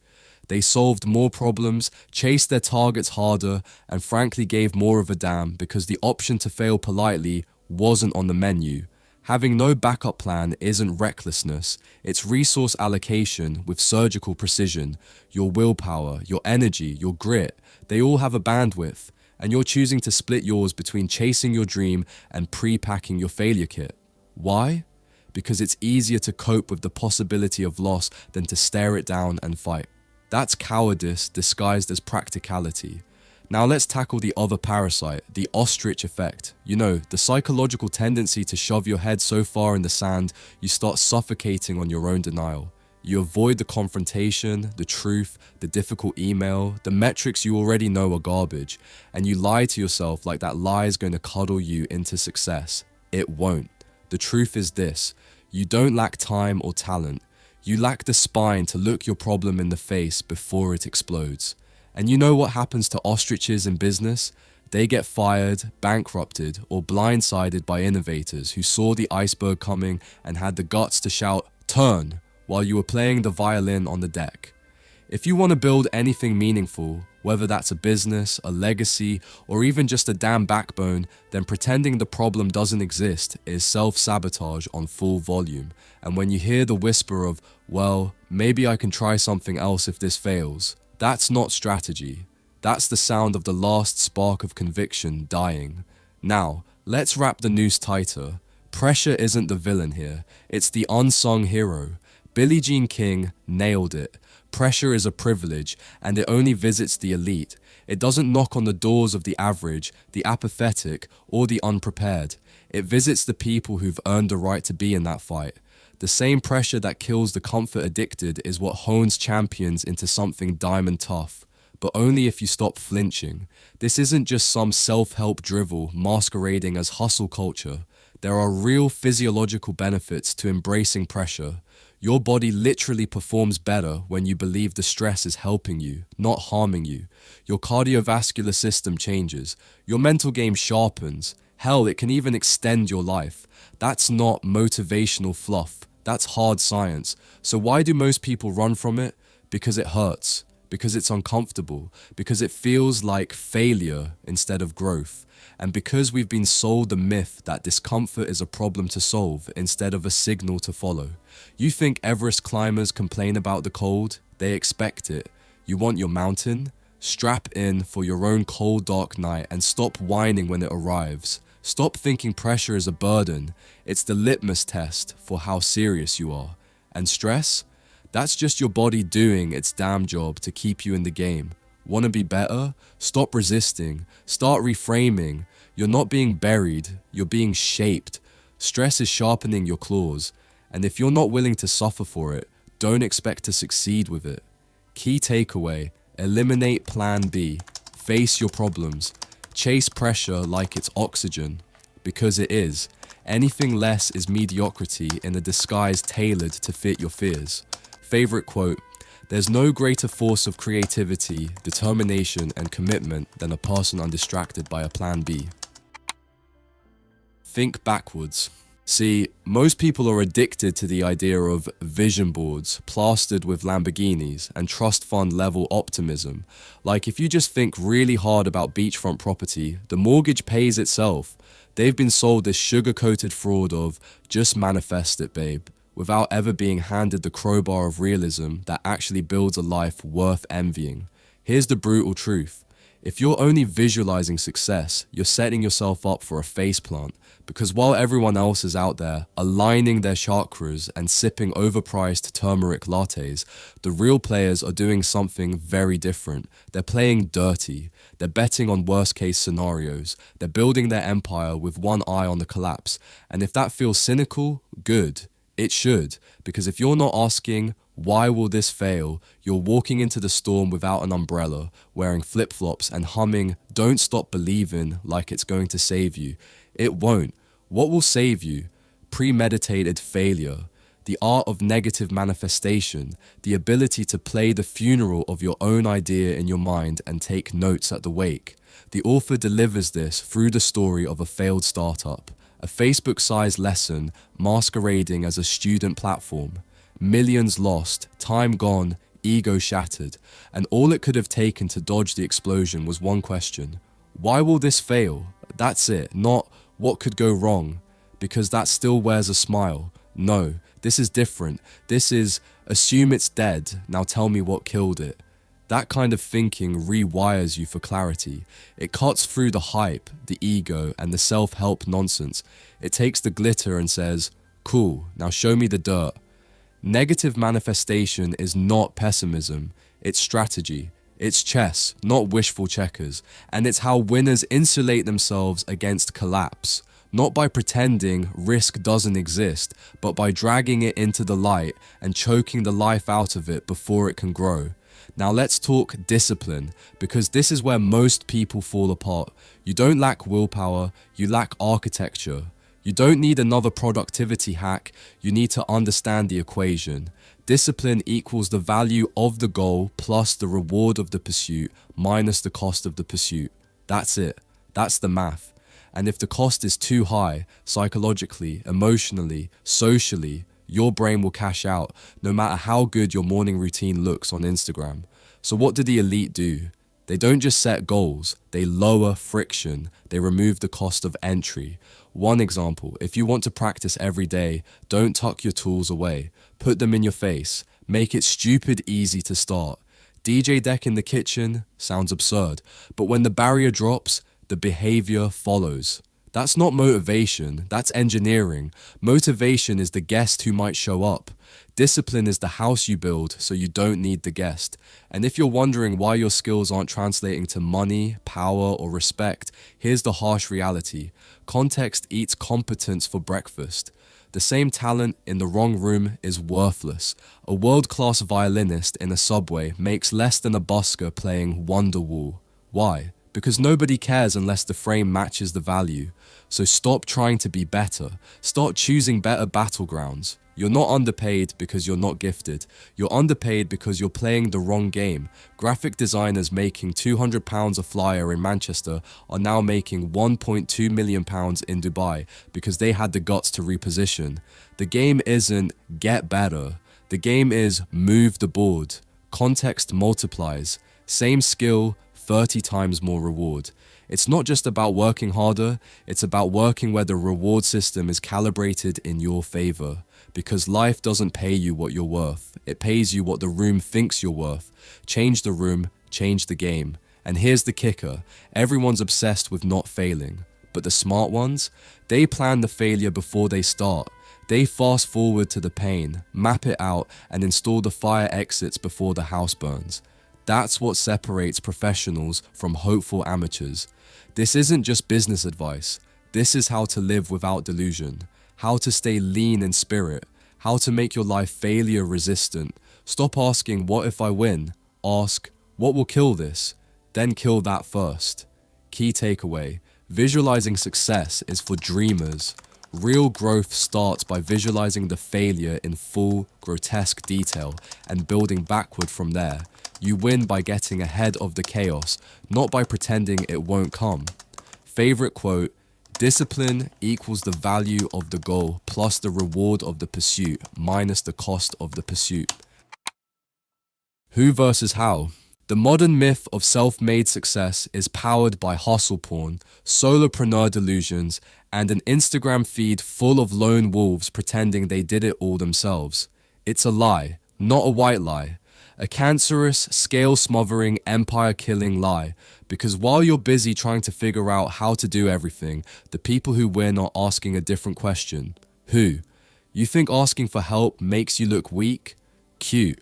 They solved more problems, chased their targets harder, and frankly gave more of a damn because the option to fail politely wasn't on the menu. Having no backup plan isn't recklessness, it's resource allocation with surgical precision. Your willpower, your energy, your grit, they all have a bandwidth, and you're choosing to split yours between chasing your dream and pre-packing your failure kit. Why? Because it's easier to cope with the possibility of loss than to stare it down and fight. That's cowardice disguised as practicality. Now let's tackle the other parasite, the ostrich effect. You know, the psychological tendency to shove your head so far in the sand, you start suffocating on your own denial. You avoid the confrontation, the truth, the difficult email, the metrics you already know are garbage, and you lie to yourself like that lie is going to cuddle you into success. It won't. The truth is this: you don't lack time or talent. You lack the spine to look your problem in the face before it explodes. And you know what happens to ostriches in business? They get fired, bankrupted, or blindsided by innovators who saw the iceberg coming and had the guts to shout, "Turn," while you were playing the violin on the deck. If you want to build anything meaningful, whether that's a business, a legacy, or even just a damn backbone, then pretending the problem doesn't exist is self-sabotage on full volume. And when you hear the whisper of, "Well, maybe I can try something else if this fails," that's not strategy. That's the sound of the last spark of conviction dying. Now, let's wrap the noose tighter. Pressure isn't the villain here. It's the unsung hero. Billie Jean King nailed it. Pressure is a privilege, and it only visits the elite. It doesn't knock on the doors of the average, the apathetic, or the unprepared. It visits the people who've earned the right to be in that fight. The same pressure that kills the comfort addicted is what hones champions into something diamond tough, but only if you stop flinching. This isn't just some self-help drivel masquerading as hustle culture. There are real physiological benefits to embracing pressure. Your body literally performs better when you believe the stress is helping you, not harming you. Your cardiovascular system changes. Your mental game sharpens. Hell, it can even extend your life. That's not motivational fluff. That's hard science. So why do most people run from it? Because it hurts. Because it's uncomfortable, because it feels like failure instead of growth, and because we've been sold the myth that discomfort is a problem to solve instead of a signal to follow. You think Everest climbers complain about the cold? They expect it. You want your mountain? Strap in for your own cold, dark night and stop whining when it arrives. Stop thinking pressure is a burden. It's the litmus test for how serious you are. And stress? That's just your body doing its damn job to keep you in the game. Want to be better? Stop resisting. Start reframing. You're not being buried, you're being shaped. Stress is sharpening your claws. And if you're not willing to suffer for it, don't expect to succeed with it. Key takeaway: eliminate plan B. Face your problems. Chase pressure like it's oxygen. Because it is. Anything less is mediocrity in a disguise tailored to fit your fears. Favorite quote: there's no greater force of creativity, determination, and commitment than a person undistracted by a plan B. Think backwards. See, most people are addicted to the idea of vision boards plastered with Lamborghinis and trust fund level optimism. Like if you just think really hard about beachfront property, the mortgage pays itself. They've been sold this sugar-coated fraud of just manifest it, babe, without ever being handed the crowbar of realism that actually builds a life worth envying. Here's the brutal truth. If you're only visualizing success, you're setting yourself up for a faceplant, because while everyone else is out there aligning their chakras and sipping overpriced turmeric lattes, the real players are doing something very different. They're playing dirty. They're betting on worst case scenarios. They're building their empire with one eye on the collapse. And if that feels cynical, good. It should, because if you're not asking, why will this fail? You're walking into the storm without an umbrella, wearing flip-flops and humming Don't Stop Believing like it's going to save you. It won't. What will save you? Premeditated failure, the art of negative manifestation, the ability to play the funeral of your own idea in your mind and take notes at the wake. The author delivers this through the story of a failed startup, a Facebook-sized lesson masquerading as a student platform. Millions lost, time gone, ego shattered, and all it could have taken to dodge the explosion was one question. Why will this fail? That's it, not what could go wrong, because that still wears a smile. No, this is different. This is assume it's dead, now tell me what killed it. That kind of thinking rewires you for clarity. It cuts through the hype, the ego, and the self-help nonsense. It takes the glitter and says, cool, now show me the dirt. Negative manifestation is not pessimism, it's strategy. It's chess, not wishful checkers, and it's how winners insulate themselves against collapse. Not by pretending risk doesn't exist, but by dragging it into the light and choking the life out of it before it can grow. Now let's talk discipline, because this is where most people fall apart. You don't lack willpower, you lack architecture. You don't need another productivity hack, you need to understand the equation. Discipline equals the value of the goal plus the reward of the pursuit minus the cost of the pursuit. That's it. That's the math. And if the cost is too high, psychologically, emotionally, socially, your brain will cash out no matter how good your morning routine looks on Instagram. So what do the elite do? They don't just set goals, they lower friction, they remove the cost of entry. One example, if you want to practice every day, don't tuck your tools away. Put them in your face. Make it stupid easy to start. DJ deck in the kitchen sounds absurd, but when the barrier drops, the behavior follows. That's not motivation, that's engineering. Motivation is the guest who might show up. Discipline is the house you build so you don't need the guest. And if you're wondering why your skills aren't translating to money, power, or respect, here's the harsh reality. Context eats competence for breakfast. The same talent in the wrong room is worthless. A world-class violinist in a subway makes less than a busker playing Wonderwall. Why? Because nobody cares unless the frame matches the value. So stop trying to be better. Start choosing better battlegrounds. You're not underpaid because you're not gifted. You're underpaid because you're playing the wrong game. Graphic designers making £200 a flyer in Manchester are now making £1.2 million in Dubai because they had the guts to reposition. The game isn't get better. The game is move the board. Context multiplies. Same skill, 30 times more reward. It's not just about working harder, it's about working where the reward system is calibrated in your favor. Because life doesn't pay you what you're worth, it pays you what the room thinks you're worth. Change the room, change the game. And here's the kicker, everyone's obsessed with not failing. But the smart ones, they plan the failure before they start. They fast forward to the pain, map it out, and install the fire exits before the house burns. That's what separates professionals from hopeful amateurs. This isn't just business advice. This is how to live without delusion, how to stay lean in spirit, how to make your life failure resistant. Stop asking, what if I win? Ask, what will kill this? Then kill that first. Key takeaway, visualizing success is for dreamers. Real growth starts by visualizing the failure in full, grotesque detail and building backward from there. You win by getting ahead of the chaos, not by pretending it won't come. Favorite quote, discipline equals the value of the goal plus the reward of the pursuit minus the cost of the pursuit. Who versus how? The modern myth of self-made success is powered by hustle porn, solopreneur delusions, and an Instagram feed full of lone wolves pretending they did it all themselves. It's a lie, not a white lie. A cancerous, scale-smothering, empire-killing lie. Because while you're busy trying to figure out how to do everything, the people who win are asking a different question. Who? You think asking for help makes you look weak? Cute.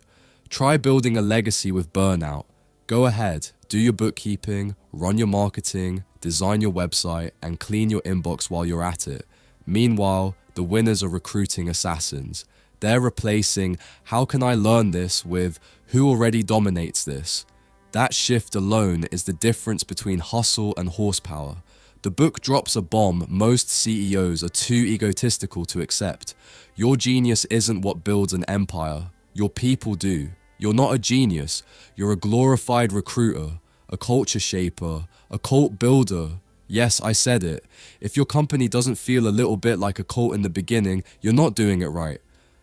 Try building a legacy with burnout. Go ahead, do your bookkeeping, run your marketing, design your website, and clean your inbox while you're at it. Meanwhile, the winners are recruiting assassins. They're replacing, how can I learn this, with who already dominates this? That shift alone is the difference between hustle and horsepower. The book drops a bomb most CEOs are too egotistical to accept. Your genius isn't what builds an empire. Your people do. You're not a genius. You're a glorified recruiter, a culture shaper, a cult builder. Yes, I said it. If your company doesn't feel a little bit like a cult in the beginning, you're not doing it right.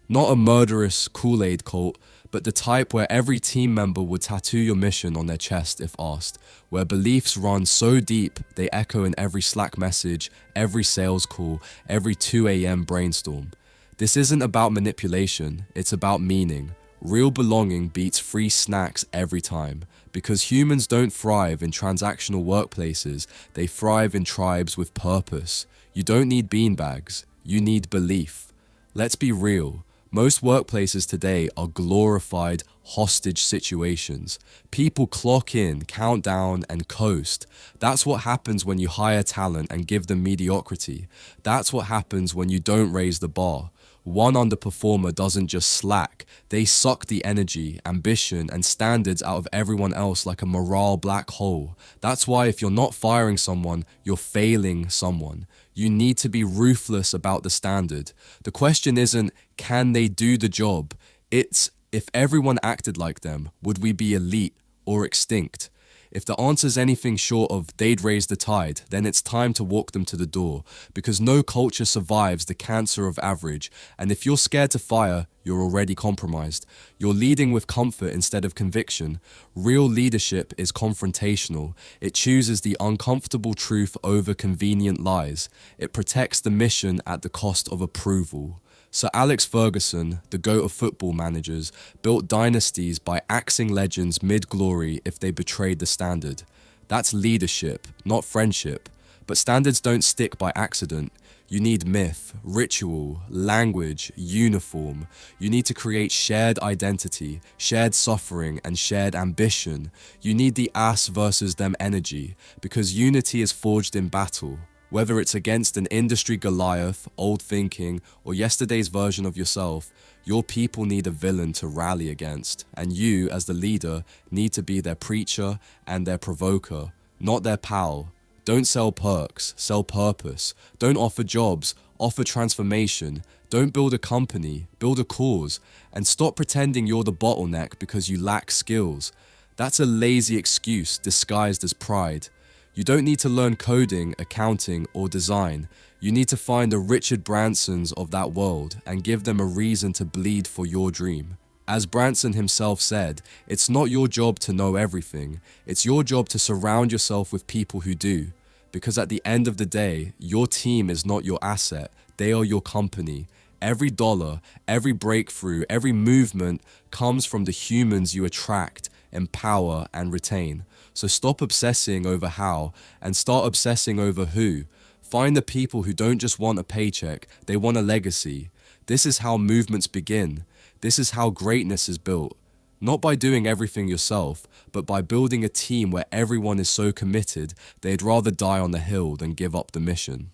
Not a murderous Kool-Aid cult, but the type where every team member would tattoo your mission on their chest if asked, where beliefs run so deep they echo in every Slack message, every sales call, every 2 a.m. brainstorm. This isn't about manipulation, it's about meaning. Real belonging beats free snacks every time, because humans don't thrive in transactional workplaces, they thrive in tribes with purpose. You don't need beanbags, you need belief. Let's be real. Most workplaces today are glorified hostage situations. People clock in, count down, and coast. That's what happens when you hire talent and give them mediocrity. That's what happens when you don't raise the bar. One underperformer doesn't just slack, they suck the energy, ambition, and standards out of everyone else like a morale black hole. That's why if you're not firing someone, you're failing someone. You need to be ruthless about the standard. The question isn't, can they do the job? It's, if everyone acted like them, would we be elite or extinct? If the answer's anything short of they'd raise the tide, then it's time to walk them to the door, because no culture survives the cancer of average, and if you're scared to fire, you're already compromised. You're leading with comfort instead of conviction. Real leadership is confrontational. It chooses the uncomfortable truth over convenient lies. It protects the mission at the cost of approval. Sir Alex Ferguson, the GOAT of football managers, built dynasties by axing legends mid-glory if they betrayed the standard. That's leadership, not friendship. But standards don't stick by accident. You need myth, ritual, language, uniform. You need to create shared identity, shared suffering, and shared ambition. You need the us versus them energy, because unity is forged in battle. Whether it's against an industry Goliath, old thinking, or yesterday's version of yourself, your people need a villain to rally against, and you, as the leader, need to be their preacher and their provoker, not their pal. Don't sell perks, sell purpose. Don't offer jobs, offer transformation. Don't build a company, build a cause, and stop pretending you're the bottleneck because you lack skills. That's a lazy excuse disguised as pride. You don't need to learn coding, accounting, or design. You need to find the Richard Bransons of that world and give them a reason to bleed for your dream. As Branson himself said, it's not your job to know everything, it's your job to surround yourself with people who do. Because at the end of the day, your team is not your asset, they are your company. Every dollar, every breakthrough, every movement comes from the humans you attract, empower, and retain. So stop obsessing over how and start obsessing over who. Find the people who don't just want a paycheck, they want a legacy. This is how movements begin. This is how greatness is built. Not by doing everything yourself, but by building a team where everyone is so committed they'd rather die on the hill than give up the mission.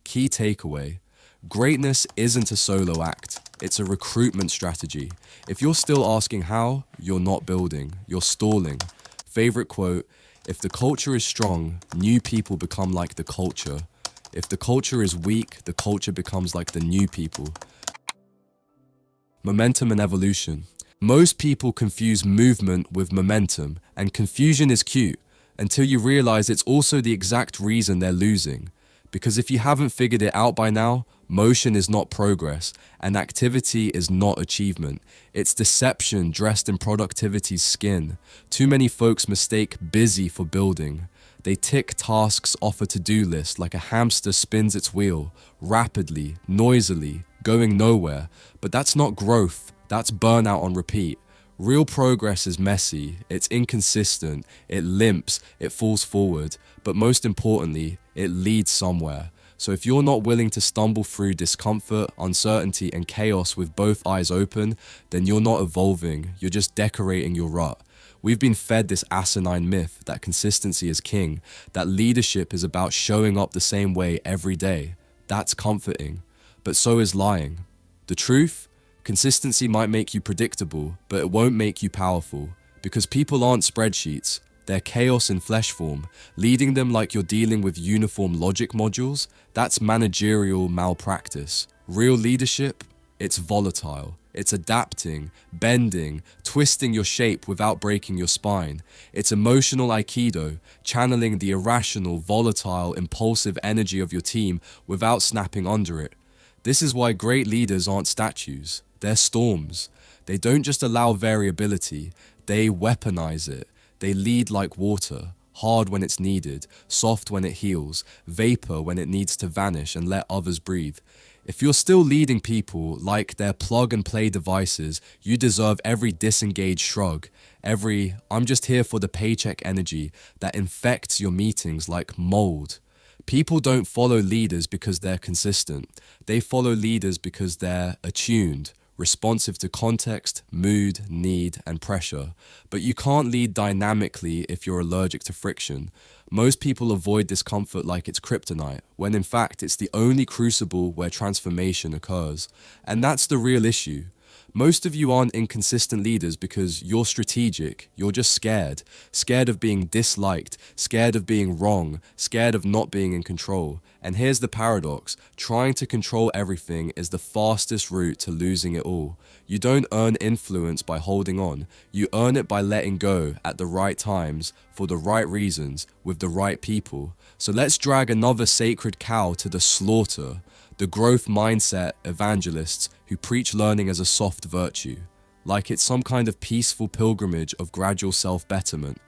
Key takeaway: greatness isn't a solo act, it's a recruitment strategy. If you're still asking how, you're not building, you're stalling. Favorite quote: if the culture is strong, new people become like the culture. If the culture is weak, the culture becomes like the new people. Momentum and evolution. Most people confuse movement with momentum, and confusion is cute until you realize it's also the exact reason they're losing. Because if you haven't figured it out by now, motion is not progress, and activity is not achievement. It's deception dressed in productivity's skin. Too many folks mistake busy for building. They tick tasks off a to-do list like a hamster spins its wheel, rapidly, noisily, going nowhere. But that's not growth, that's burnout on repeat. Real progress is messy, it's inconsistent, it limps, it falls forward, but most importantly, it leads somewhere. So if you're not willing to stumble through discomfort, uncertainty, and chaos with both eyes open, then you're not evolving, you're just decorating your rut. We've been fed this asinine myth that consistency is king, that leadership is about showing up the same way every day. That's comforting, but so is lying. The truth? Consistency might make you predictable, but it won't make you powerful. Because people aren't spreadsheets, they're chaos in flesh form. Leading them like you're dealing with uniform logic modules, that's managerial malpractice. Real leadership? It's volatile. It's adapting, bending, twisting your shape without breaking your spine. It's emotional aikido, channeling the irrational, volatile, impulsive energy of your team without snapping under it. This is why great leaders aren't statues, they're storms. They don't just allow variability, they weaponize it. They lead like water, hard when it's needed, soft when it heals, vapor when it needs to vanish and let others breathe. If you're still leading people like they're plug-and-play devices, you deserve every disengaged shrug, every "I'm just here for the paycheck" energy that infects your meetings like mold. People don't follow leaders because they're consistent. They follow leaders because they're attuned, responsive to context, mood, need, and pressure. But you can't lead dynamically if you're allergic to friction. Most people avoid discomfort like it's kryptonite, when in fact it's the only crucible where transformation occurs. And that's the real issue. Most of you aren't inconsistent leaders because you're strategic, you're just scared. Scared of being disliked, scared of being wrong, scared of not being in control. And here's the paradox, trying to control everything is the fastest route to losing it all. You don't earn influence by holding on, you earn it by letting go at the right times, for the right reasons, with the right people. So let's drag another sacred cow to the slaughter. The growth mindset evangelists who preach learning as a soft virtue, like it's some kind of peaceful pilgrimage of gradual self-betterment.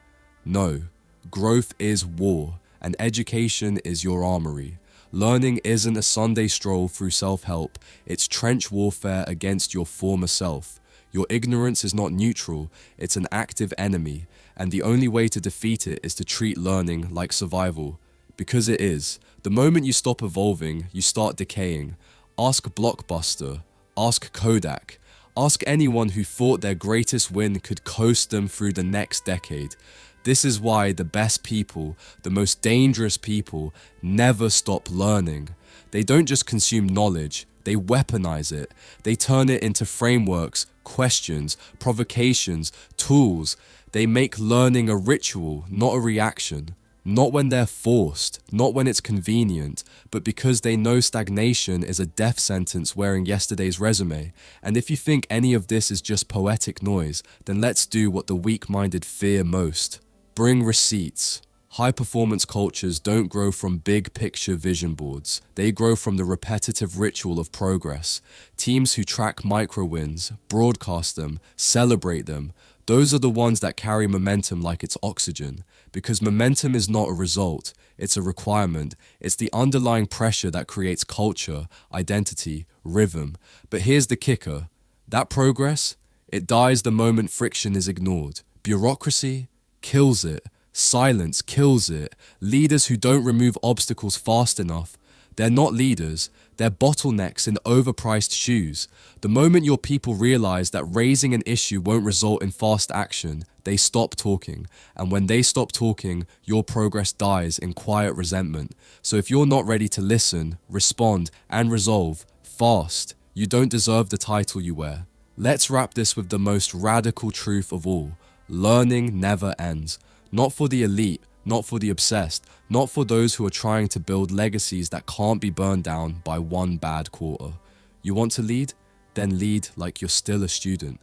No, growth is war, and education is your armory. Learning isn't a Sunday stroll through self-help, it's trench warfare against your former self. Your ignorance is not neutral, it's an active enemy, and the only way to defeat it is to treat learning like survival. Because it is. The moment you stop evolving, you start decaying. Ask Blockbuster, ask Kodak, ask anyone who thought their greatest win could coast them through the next decade. This is why the best people, the most dangerous people, never stop learning. They don't just consume knowledge, they weaponize it. They turn it into frameworks, questions, provocations, tools. They make learning a ritual, not a reaction. Not when they're forced, not when it's convenient, but because they know stagnation is a death sentence wearing yesterday's resume. And if you think any of this is just poetic noise, then let's do what the weak-minded fear most. Bring receipts. High-performance cultures don't grow from big-picture vision boards. They grow from the repetitive ritual of progress. Teams who track micro-wins, broadcast them, celebrate them, those are the ones that carry momentum like it's oxygen. Because momentum is not a result, it's a requirement. It's the underlying pressure that creates culture, identity, rhythm. But here's the kicker. That progress, it dies the moment friction is ignored. Bureaucracy kills it. Silence kills it. Leaders who don't remove obstacles fast enough, they're not leaders, they're bottlenecks in overpriced shoes. The moment your people realize that raising an issue won't result in fast action, they stop talking. And when they stop talking, your progress dies in quiet resentment. So if you're not ready to listen, respond, and resolve fast, you don't deserve the title you wear. Let's wrap this with the most radical truth of all. Learning never ends. Not for the elite, not for the obsessed, not for those who are trying to build legacies that can't be burned down by one bad quarter. You want to lead? Then lead like you're still a student.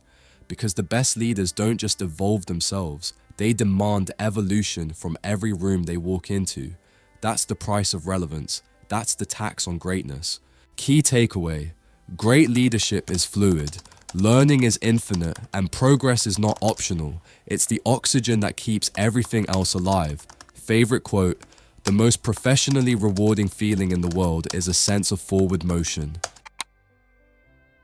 Because the best leaders don't just evolve themselves, they demand evolution from every room they walk into. That's the price of relevance. That's the tax on greatness. Key takeaway: great leadership is fluid. Learning is infinite, and progress is not optional. It's the oxygen that keeps everything else alive. Favorite quote: the most professionally rewarding feeling in the world is a sense of forward motion.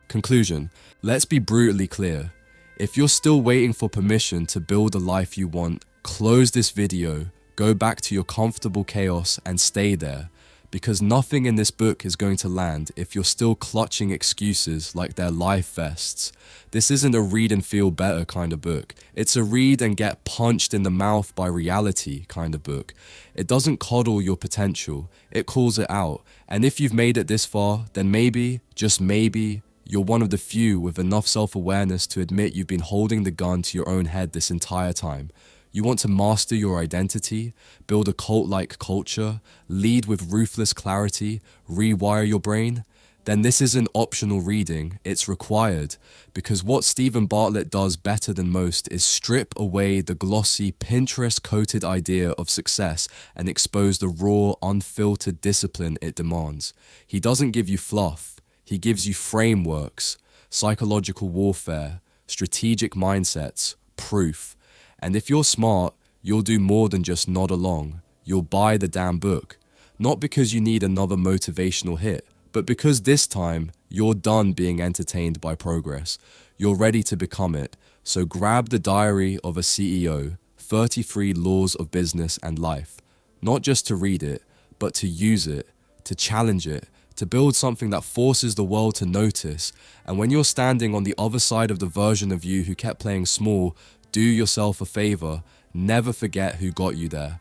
Conclusion: let's be brutally clear. If you're still waiting for permission to build a life you want, close this video, go back to your comfortable chaos, and stay there. Because nothing in this book is going to land if you're still clutching excuses like they're life vests. This isn't a read and feel better kind of book. It's a read and get punched in the mouth by reality kind of book. It doesn't coddle your potential, it calls it out. And if you've made it this far, then maybe, just maybe, you're one of the few with enough self-awareness to admit you've been holding the gun to your own head this entire time. You want to master your identity, build a cult-like culture, lead with ruthless clarity, rewire your brain? Then this isn't optional reading, it's required. Because what Stephen Bartlett does better than most is strip away the glossy, Pinterest-coated idea of success and expose the raw, unfiltered discipline it demands. He doesn't give you fluff, he gives you frameworks, psychological warfare, strategic mindsets, proof. And if you're smart, you'll do more than just nod along. You'll buy the damn book. Not because you need another motivational hit, but because this time, you're done being entertained by progress. You're ready to become it. So grab the Diary of a CEO, 33 Laws of Business and Life. Not just to read it, but to use it, to challenge it, to build something that forces the world to notice. And when you're standing on the other side of the version of you who kept playing small, do yourself a favor, never forget who got you there.